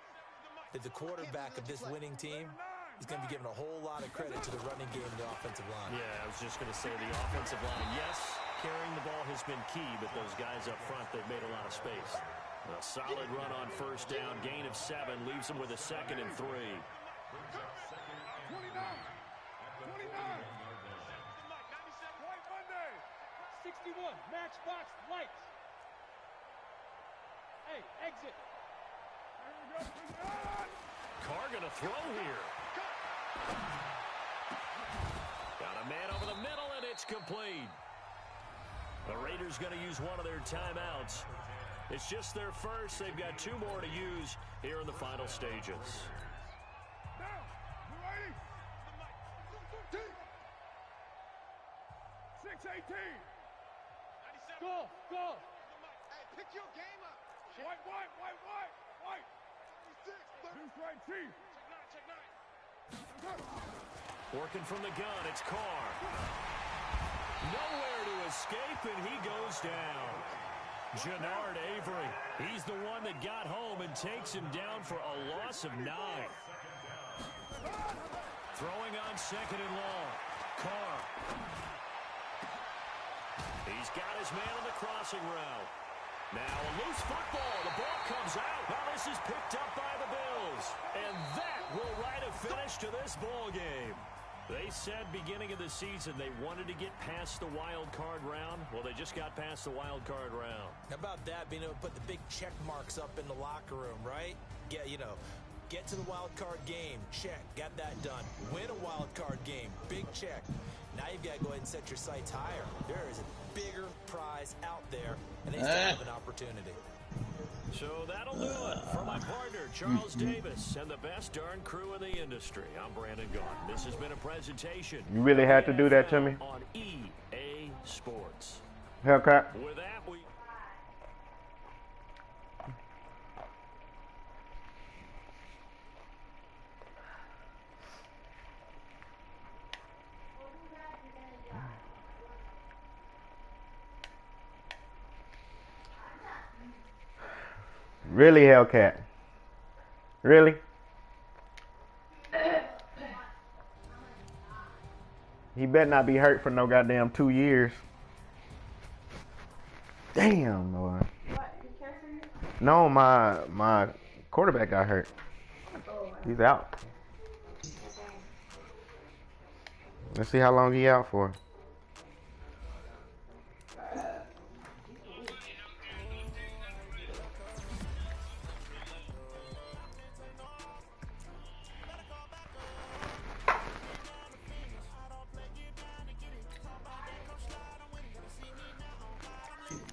that the quarterback of this winning team is going to be given a whole lot of credit to the running game and the offensive line. Yeah, I was just going to say the offensive line, yes, carrying the ball has been key, but those guys up front, they've made a lot of space. A solid run on first down, gain of 7, leaves them with a 2nd and 3. 29. 29. White Monday. 61, matchbox lights. Hey, exit. Carr gonna throw here. Got a man over the middle, and it's complete. The Raiders gonna use one of their timeouts. It's just their first. They've got 2 more to use here in the final stages. Now, you ready? 6-18. Go, go. Hey, pick your game up. White. Deuce right, Chief. Check 9. Working from the gun, it's Carr. Nowhere to escape, and he goes down. Jannard Avery, he's the one that got home and takes him down for a loss of 9. Throwing on 2nd and long. Carr. He's got his man on the crossing route. Now a loose football. The ball comes out. Now this is picked up by the Bills. And that will write a finish to this ball game. They said beginning of the season they wanted to get past the wild card round. Well, they just got past the wild card round. How about that, being able to put the big check marks up in the locker room, right? Get to the wild card game. Check. Got that done. Win a wild card game. Big check. Now you've got to go ahead and set your sights higher. There is a bigger prize out there, and they still have an opportunity. So that'll do it for my partner, Charles Davis, and the best darn crew in the industry. I'm Brandon Gaughan. This has been a presentation. You really had to do that to me? On EA Sports. Hellcat. With that, we... Really, Hellcat? Really? He better not be hurt for no goddamn 2 years. Damn, Lord. What? He cares for you? No, my quarterback got hurt. He's out. Let's see how long he out for.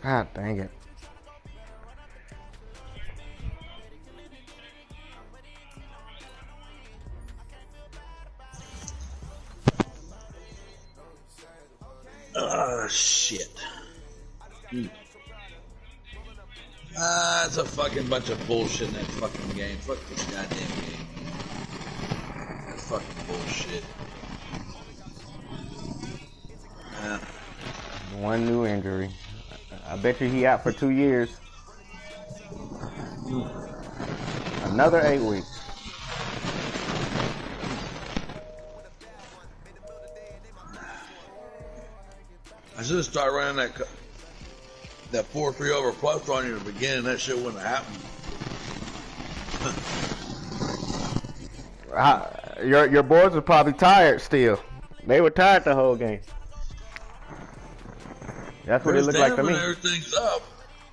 God dang it. Shit. It's a fucking bunch of bullshit in that fucking game. Fuck this goddamn game. That's fucking bullshit. One new injury. I bet you he out for 2 years. Another 8 weeks. I should have started running that 4-3 over plus on you in the beginning. That shit wouldn't have happened. Your boys were probably tired still. They were tired the whole game. That's what it looked like to me. Everything's up.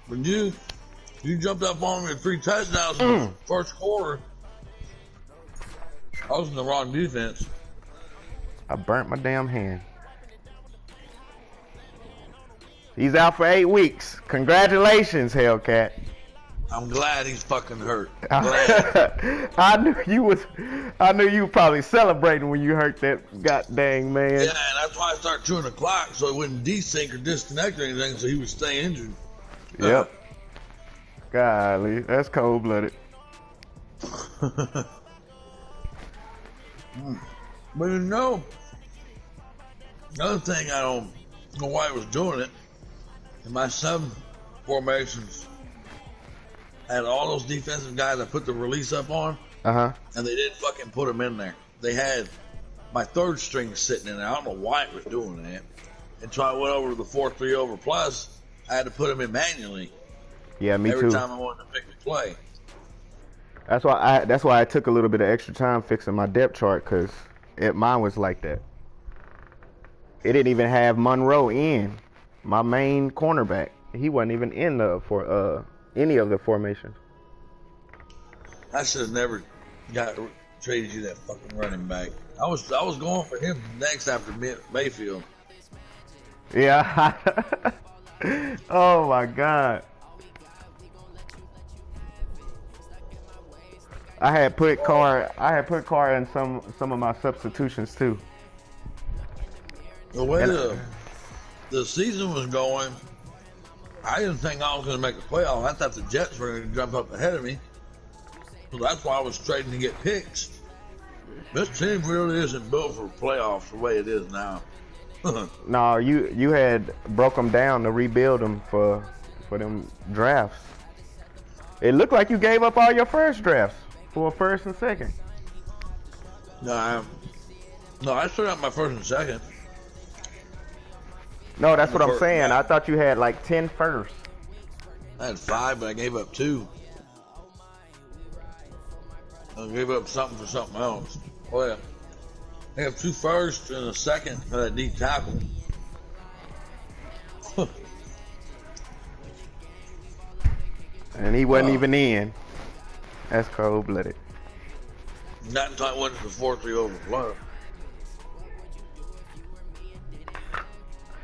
When you jumped up on me with 3 touchdowns in the first quarter, I was in the wrong defense. I burnt my damn hand. He's out for 8 weeks. Congratulations, Hellcat. I'm glad he's fucking hurt. I knew you were probably celebrating when you hurt that god dang man. Yeah, and that's why I started chewing the clock so it wouldn't desync or disconnect or anything, so he would stay injured. Yep. Golly, that's cold blooded. But another thing I don't know why he was doing it. And my sub formations had all those defensive guys I put the release up on, Uh-huh. and they didn't fucking put them in there. They had my third string sitting in there. I don't know why it was doing that. Until I went over to the 4-3 over plus, I had to put them in manually. Yeah, me every too. time I wanted to pick a play. That's why I took a little bit of extra time fixing my depth chart, because mine was like that. It didn't even have Monroe in, my main cornerback. He wasn't even in any of the formations. I should have never traded you that fucking running back. I was going for him next after Mayfield. Yeah. Oh my God. I had put Carr in some of my substitutions too. The way the season was going, I didn't think I was going to make the playoff. I thought the Jets were going to jump up ahead of me. So that's why I was trading to get picks. This team really isn't built for playoffs the way it is now. No, you had broke them down to rebuild them for them drafts. It looked like you gave up all your first drafts for a first and second. No, I still got my first and second. No, that's what I'm saying. I thought you had like 10 firsts. I had 5, but I gave up 2. I gave up something for something else. Oh yeah, I have 2 firsts and a second for that deep tackle. And he wasn't even in. That's cold-blooded. Not until I went to the 4-3 over plus.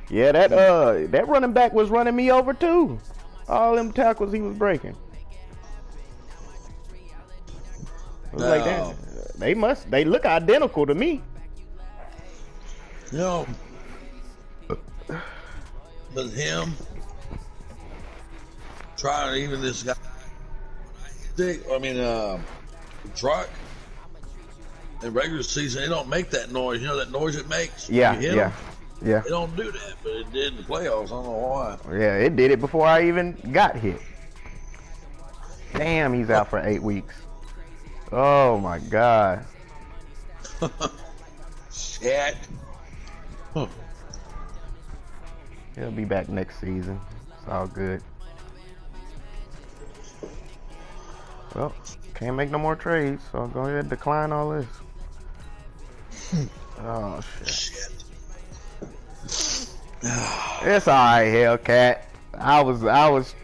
Yeah, that running back was running me over too. All them tackles he was breaking. It was like that. They look identical to me. You know, but him trying to even this guy truck in regular season, they don't make that noise. You know that noise it makes? Yeah. They don't do that, but it did in the playoffs. I don't know why. Yeah, it did it before I even got hit. Damn, he's out for 8 weeks. Oh my God. Shit. Huh. He'll be back next season. It's all good. Well, can't make no more trades, so I'll go ahead and decline all this. Oh shit. It's alright, Hellcat. I wasn't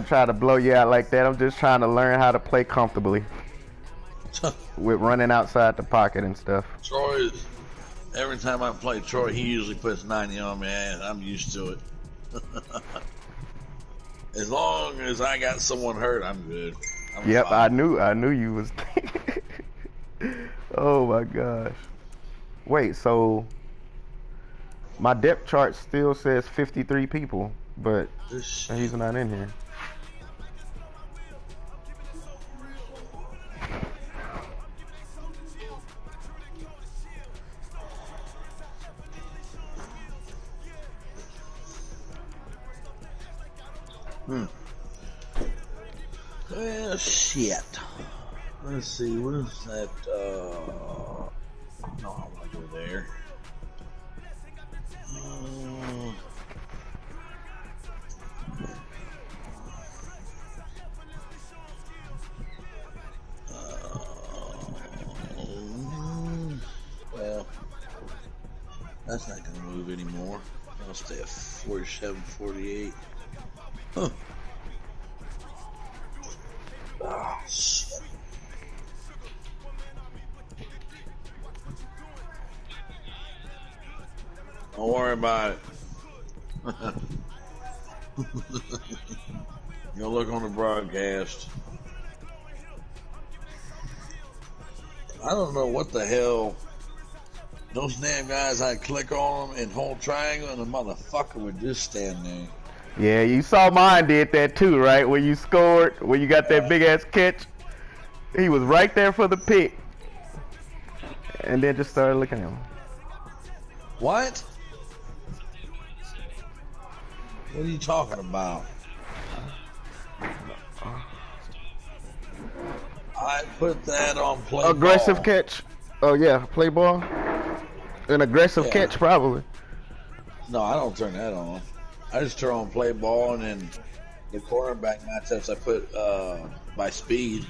trying to blow you out like that. I'm just trying to learn how to play comfortably with running outside the pocket and stuff. Troy, every time I play Troy, he usually puts 90 on me, and I'm used to it. As long as I got someone hurt, I'm good. Yep, fine. I knew you was. Oh my gosh. Wait, so my depth chart still says 53 people, but he's not in here. Well, shit. Let's see, what is that? No, I want to go there. Well, that's not going to move anymore. I'll stay at 47, 48. Huh. Oh, shit. Don't worry about it. You'll look on the broadcast. I don't know what the hell. Those damn guys, I'd click on them and hold triangle and the motherfucker would just stand there. Yeah, you saw mine did that too, right? When you scored, when you got that big ass catch, he was right there for the pick. And then just started looking at him. What? What are you talking about? I put that on play Aggressive ball. catch. Oh yeah, play ball. An aggressive Yeah. catch probably. No, I don't turn that on. I just turn on play ball, and then the cornerback matchups I put by speed.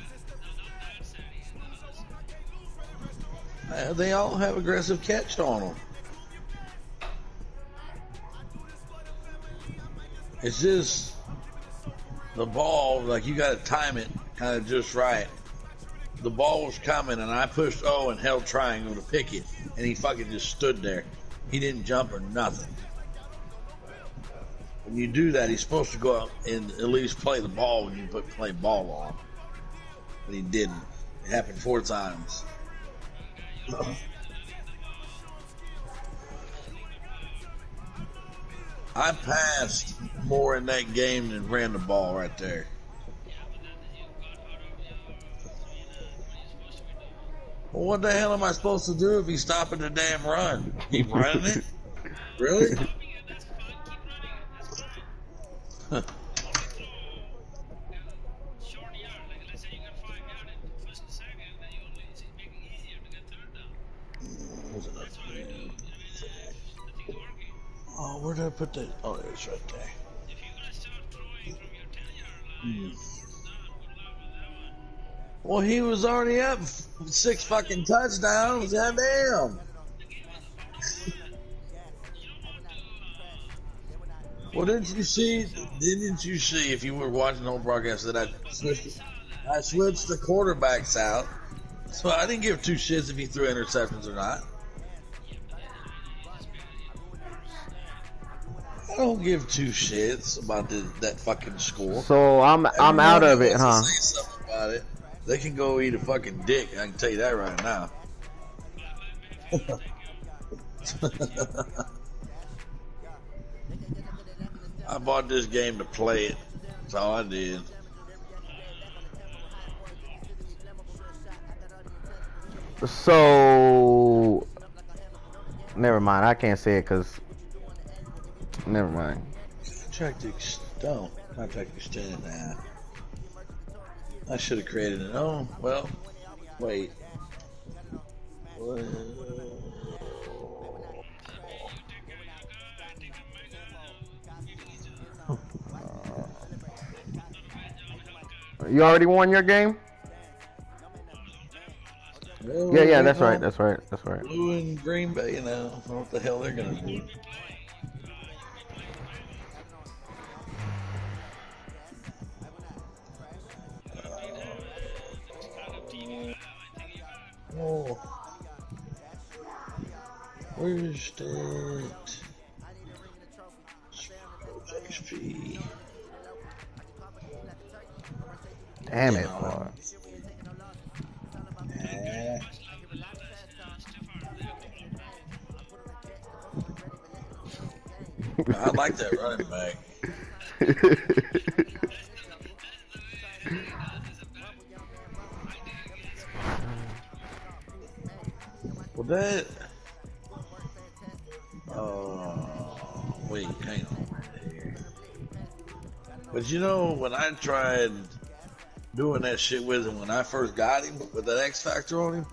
They all have aggressive catch on them. It's just the ball, like you got to time it kind of just right. The ball was coming, and I pushed O and held triangle to pick it, and he fucking just stood there. He didn't jump or nothing. When you do that, he's supposed to go out and at least play the ball when you put play ball on. But he didn't. It happened 4 times. I passed more in that game than ran the ball right there. Well, what the hell am I supposed to do if he's stopping the damn run? Keep running it? Really? Oh, where did I put that? Oh, it's right there. Well, he was already up 6 fucking touchdowns. Goddamn. Well, didn't you see if you were watching the whole broadcast that I switched the quarterbacks out, so I didn't give 2 shits if he threw interceptions or not. I don't give 2 shits about that fucking score. So I'm out of it, huh? Say something about it. They can go eat a fucking dick. I can tell you that right now. I bought this game to play it. That's all I did. So never mind. I can't say it because never mind. Contract extended now. I should have created it. Oh, well, wait. You already won your game? Yeah, that's right. Blue and Green Bay, you know. I don't know what the hell they're going to do. Oh. Where's that? HP. Damn it, boy. I like that running back. Well, that. Wait, hang on. But you know, when I tried doing that shit with him when I first got him with that X Factor on him,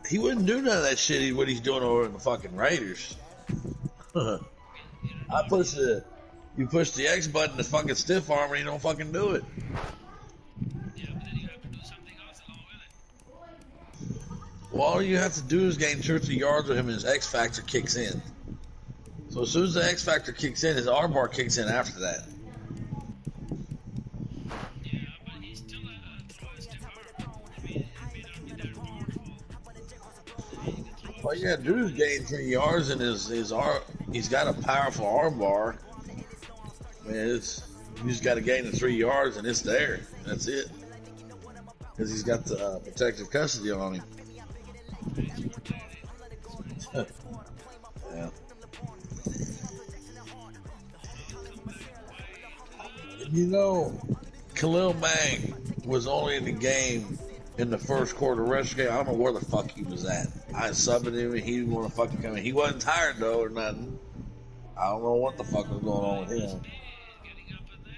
he wouldn't do none of that shit. What he's doing over in the fucking Raiders. You push the X button to fucking stiff arm and he don't fucking do it. Well, all you have to do is gain 2 or 3 yards with him and his X Factor kicks in. So as soon as the X Factor kicks in, his R bar kicks in after that. All you gotta do is gain 3 yards and he's got a powerful arm bar. I mean, you just gotta gain the 3 yards and it's there. That's it. Because he's got the protective custody on him. Yeah. You know, Khalil Mack was only in the game in the first quarter. The rest of the game, I don't know where the fuck he was at. I subbed him and he didn't want to fucking come in. He wasn't tired though or nothing. I don't know what the fuck was going on with him.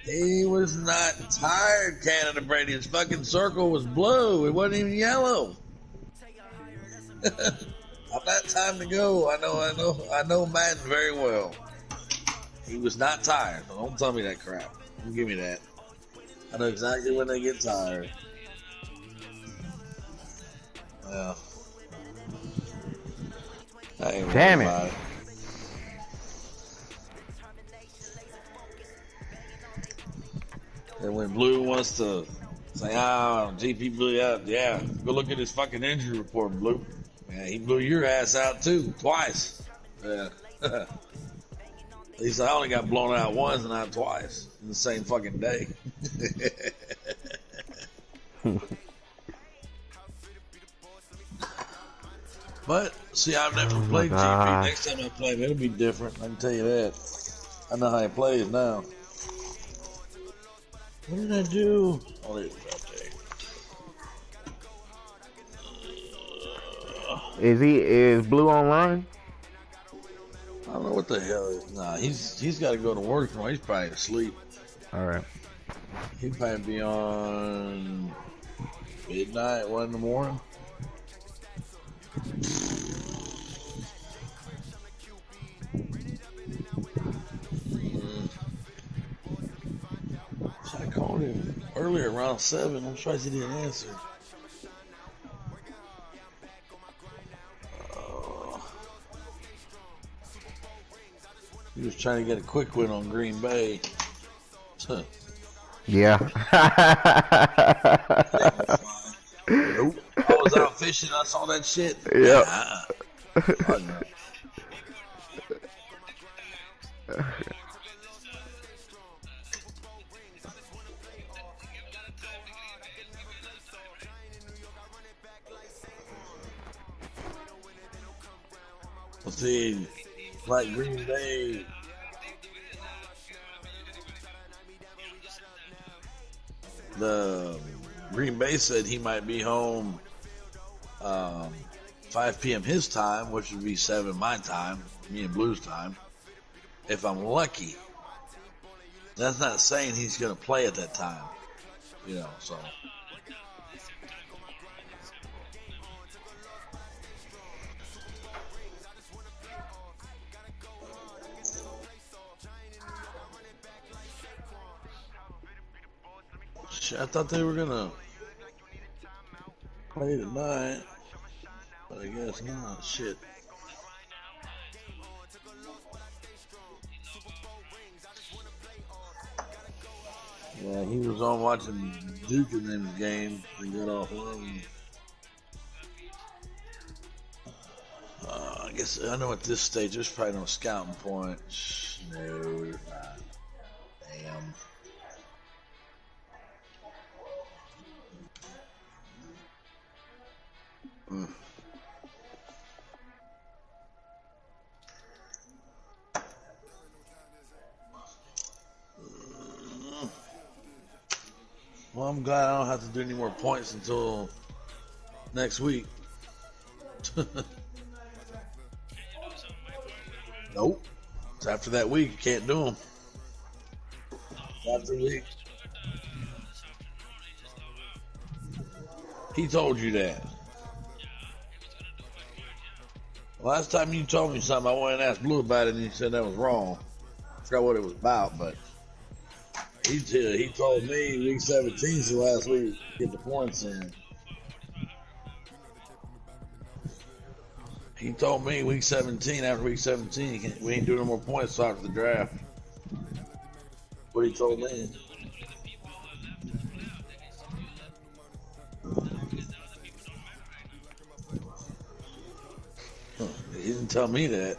He was not tired, Canada Brady. His fucking circle was blue. It wasn't even yellow. I'm not time to go. I know Madden very well. He was not tired. So don't tell me that crap. Don't give me that. I know exactly when they get tired. Yeah. I ain't Damn worried it. about it. And when Blue wants to say, GP blew out, yeah, go look at his fucking injury report, Blue. Yeah, he blew your ass out too, twice. Yeah. At least I only got blown out once and not twice in the same fucking day. But, see, I've never played GP. Next time I play him, it'll be different. I can tell you that. I know how he plays now. What did I do? Oh, there's that day. Is Blue online? I don't know what the hell. Nah, he's got to go to work tomorrow. He's probably asleep. All right. He'd probably be on midnight, 1 in the morning. So I called him earlier around 7. I'm surprised he didn't answer. He was trying to get a quick win on Green Bay. Yeah. Nope. I was out fishing. I saw that shit. Yep. Oh, no. Let's see, like Green Bay. The Green Bay said he might be home 5 p.m. his time, which would be 7 my time, me and Blue's time, if I'm lucky. That's not saying he's going to play at that time, you know, so. Shit, I thought they were going to play tonight, but I guess not. Shit. Yeah, he was on watching Duke in them game and got off early. I guess I know at this stage there's probably no scouting points. No, there's not. Damn. Well, I'm glad I don't have to do any more points until next week. Nope. It's after that week, you can't do them. After the week. He told you that. Last time you told me something, I went and asked Blue about it, and he said that was wrong. I forgot what it was about, but he told me week 17 is the last week to get the points in. He told me week 17, after week 17, we ain't doing no more points after the draft. What he told me. He didn't tell me that.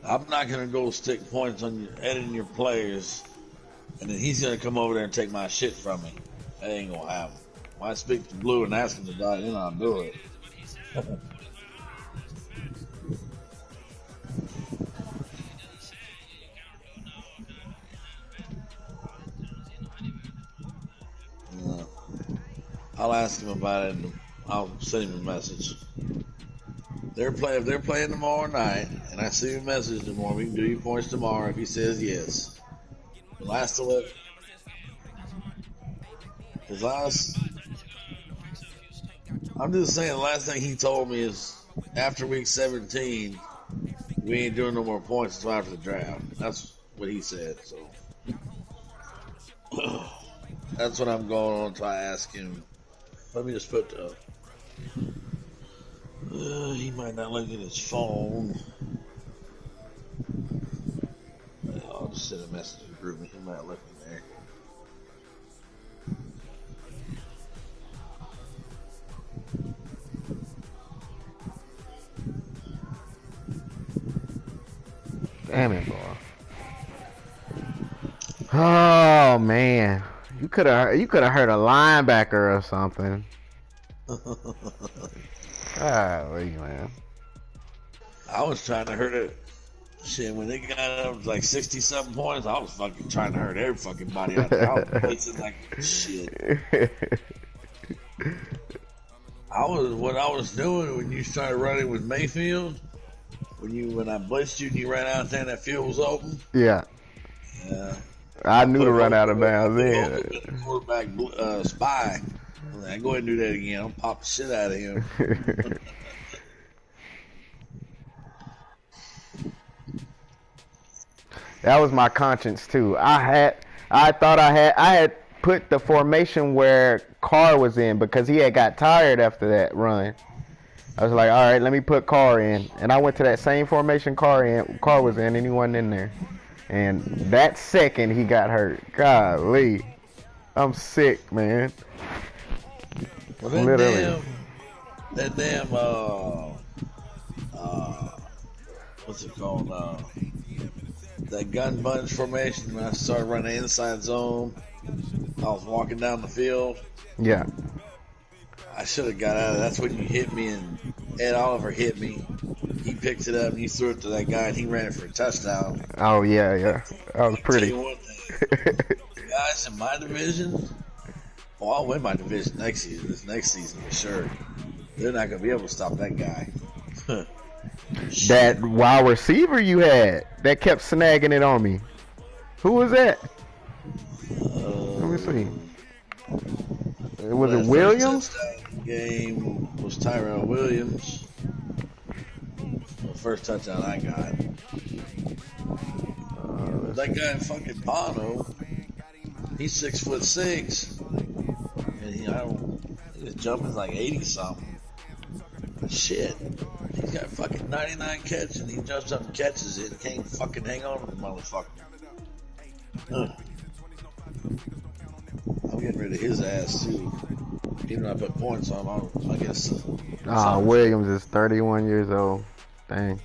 I'm not going to go stick points on editing your players, and then he's going to come over there and take my shit from me. That ain't going to happen. When I speak to Blue and ask him about it, then I'll do it. I'll ask him about it and I'll send him a message. They're playing tomorrow night, and I see a message tomorrow. We can do your points tomorrow if he says yes. The last 11. I'm just saying, the last thing he told me is after week 17, we ain't doing no more points until after the draft. That's what he said. So that's what I'm going on to try to ask him. Let me just put he might not look at his phone. I'll just send a message to the group and he might look in there. Damn it, boy. Oh man, you could have heard a linebacker or something. Golly, man. I was trying to hurt it. Shit, when they got up like 60-something points, I was fucking trying to hurt every fucking body out there. I was pacing like shit. What I was doing when you started running with Mayfield. When I blitzed you and you ran out there and that field was open. Yeah. Yeah. I knew to run out of bounds then. Quarterback spy. I go ahead and do that again. I'll pop the shit out of him. That was my conscience too. I had put the formation where Carr was in because he had got tired after that run. I was like, all right, let me put Carr in, and I went to that same formation Carr was in, and he wasn't in there. And that second he got hurt. Golly, I'm sick, man. Well, Literally. That damn what's it called? That gun bunch formation. When I started running the inside zone, I was walking down the field. Yeah. I should have got out of it. That's when you hit me and Ed Oliver hit me. He picked it up and he threw it to that guy and he ran it for a touchdown. Oh, yeah. That was pretty. Guys in my division, I'll win my division next season. This next season for sure. They're not going to be able to stop that guy. That wide receiver you had that kept snagging it on me. Who was that? Let me see. Was it Williams? Game was Tyrell Williams. The first touchdown I got. That guy in fucking Bono, he's 6'6", and his jump is like 80-something. Shit, he's got fucking 99 catches, and he jumps up and catches it and can't fucking hang on to the motherfucker. I'm getting rid of his ass too. Even though I put points on him, I guess. Williams is 31 years old. Dang.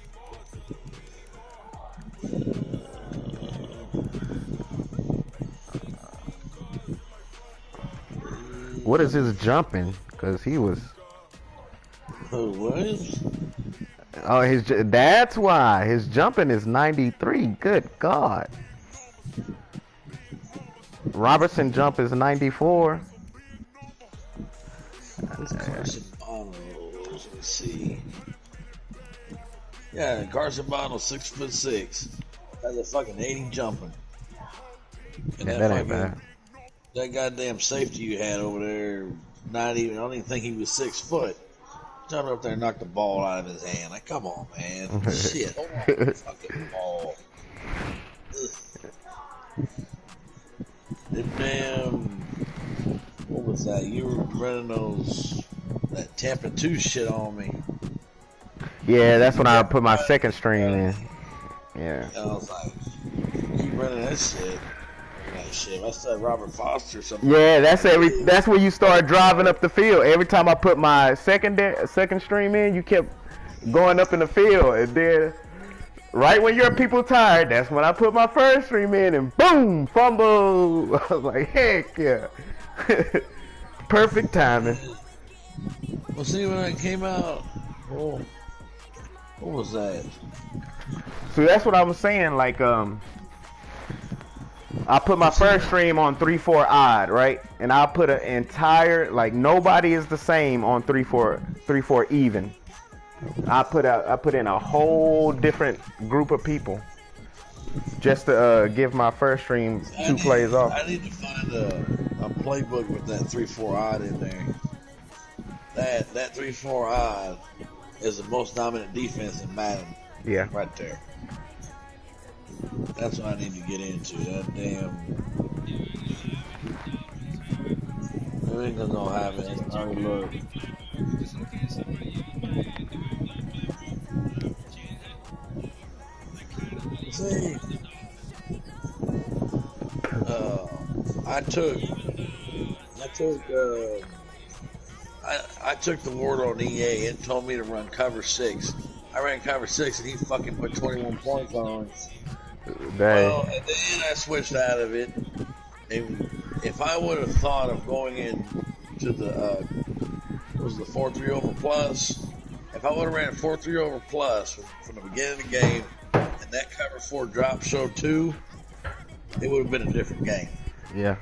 What is his jumping? Because he was. Williams? Oh, that's why his jumping is 93. Good God. Robertson jump is 94. Carson Bono. Let me see. Yeah, Carson Bono, 6'6", has a fucking 80 jumping. And that ain't bad. That goddamn safety you had over there, I don't even think he was 6 foot. Jumped up there and knocked the ball out of his hand. Like, come on, man. Shit, hold on the fucking ball. What was that? You were running that Tampa 2 shit on me. Yeah, that's when I put my second string in. Yeah. And I was like, keep running that shit. That's that Robert Foster or something. Yeah, that's when you start driving up the field. Every time I put my second stream in, you kept going up in the field, and then right when your people tired, that's when I put my first stream in, and boom, fumble. I was like, heck yeah, perfect timing. Well, see, when it came out, what was that? So that's what I was saying. Like, I put my first stream on 3-4 odd, right? And I'll put an entire, like, nobody is the same on 3-4 even. I put in a whole different group of people just to give my first stream two plays off. I need to find a playbook with that 3-4 odd in there. That 3-4 odd is the most dominant defense in Madden. Yeah. Right there. That's what I need to get into. That damn. It ain't gonna happen. I already look. See, I took the ward on EA. It told me to run cover 6. I ran cover 6 and he fucking put 21 points on. Dang. Well, at the end I switched out of it. And if I would have thought of going in to the 4-3 over plus, if I would have ran 4-3 over plus from the beginning of the game, and that cover 4 drop show 2, it would have been a different game. Yeah.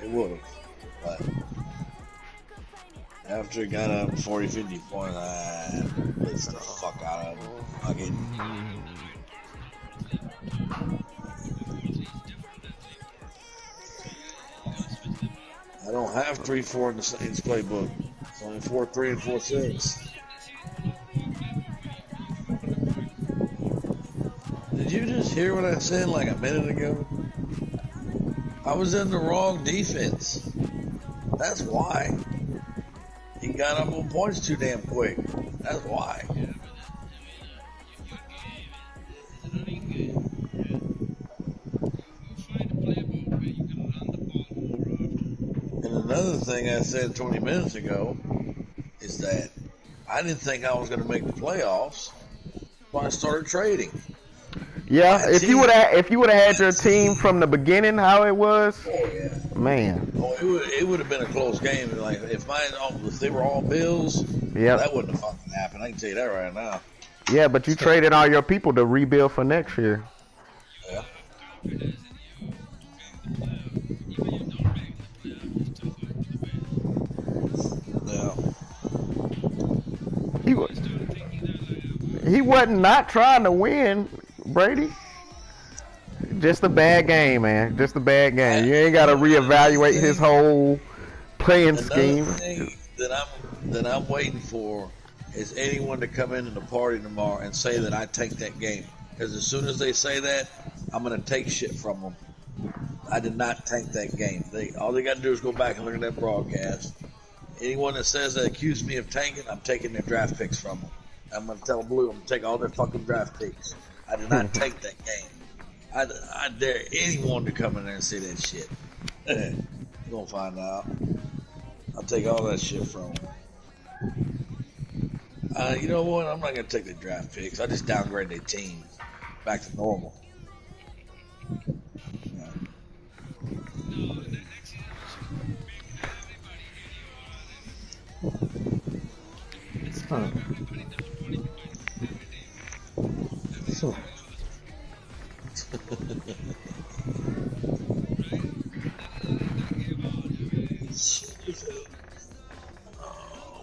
It would have. But after it got up 40, 50 points, I blitzed the fuck out of them. I don't have 3-4 in the Saints playbook. It's only 4-3 and 4-6. Did you just hear what I said like a minute ago? I was in the wrong defense. That's why. He got up on points too damn quick. That's why. And another thing I said 20 minutes ago is that I didn't think I was going to make the playoffs, so I started trading. Yeah, if you would have had your team from the beginning, how it was, man. Oh, it would have been a close game. Like if they were all Bills, that wouldn't have fucking happened. I can tell you that right now. Yeah, but you traded all your people to rebuild for next year. Yeah. He wasn't not trying to win, Brady. Just a bad game, man. Just a bad game. You ain't got to reevaluate his whole playing scheme. Another thing that I'm waiting for is anyone to come into the party tomorrow and say that I take that game. Because as soon as they say that, I'm going to take shit from them. I did not tank that game. All they got to do is go back and look at that broadcast. Anyone that says that accused me of tanking, I'm taking their draft picks from them. I'm going to tell Blue I'm going to take all their fucking draft picks. I did not take that game. I dare anyone to come in there and say that shit. You're going to find out. I'll take all that shit from them. You know what? I'm not going to take the draft picks. I just downgrade their team back to normal.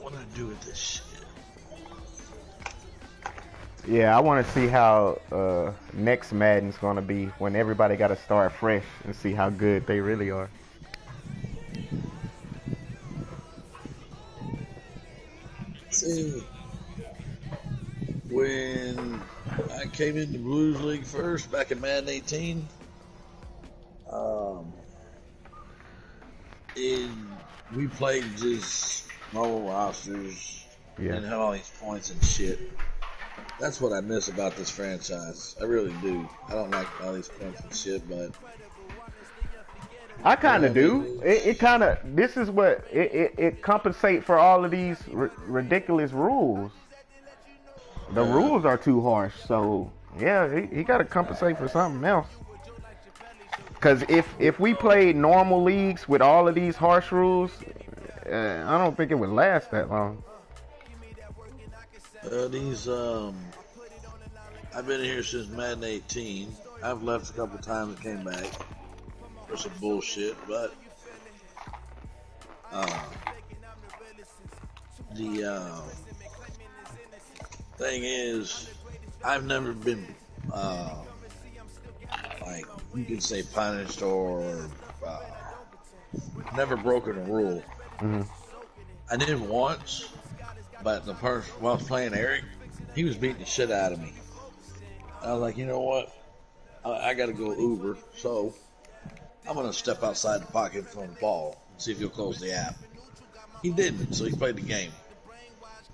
What do I do with this shit? Yeah, I want to see how next Madden's going to be when everybody got to start fresh and see how good they really are. See, when I came into Blues League first back in Madden 18, we played just normal rosters and had all these points and shit. That's what I miss about this franchise. I really do. I don't like all these points and shit, but I kind of do. It kind of, this is what, it compensate for all of these ridiculous rules. The rules are too harsh, so yeah, he got to compensate for something else. Because if we played normal leagues with all of these harsh rules, I don't think it would last that long. I've been here since Madden 18. I've left a couple times and came back for some bullshit, but Thing is, I've never been, like, you could say punished or never broken a rule. Mm-hmm. I did once, but the person, while I was playing Eric, he was beating the shit out of me. I was like, you know what? I got to go Uber, so I'm going to step outside the pocket from the ball and see if he'll close the app. He didn't, so he played the game.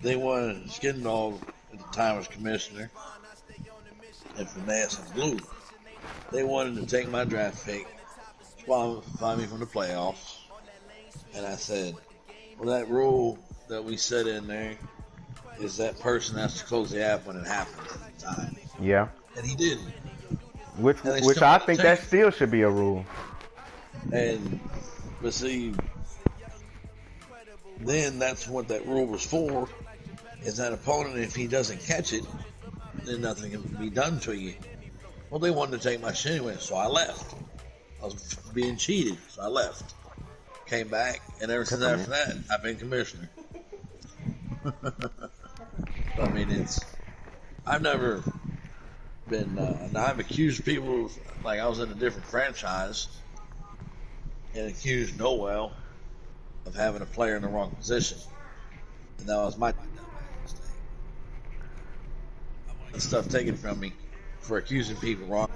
They wanted Skin Dog at the time was commissioner, and Finesse and Blue. They wanted to take my draft pick, disqualify me from the playoffs, and I said, well, that rule that we set in there is that person has to close the app when it happens at the time. Yeah. And he didn't. Which And they which still I want to think take that still should be a rule. But see, then that's what that rule was for, is that opponent, if he doesn't catch it, then nothing can be done to you. Well, they wanted to take my shit anyway, so I left. I was being cheated, so I left. Came back, and ever since after that, I've been commissioner. I mean, I've never been, and I've accused people, like I was in a different franchise, and accused Noel of having a player in the wrong position. And that was my dumbass mistake. I wanted stuff taken from me for accusing people wrong.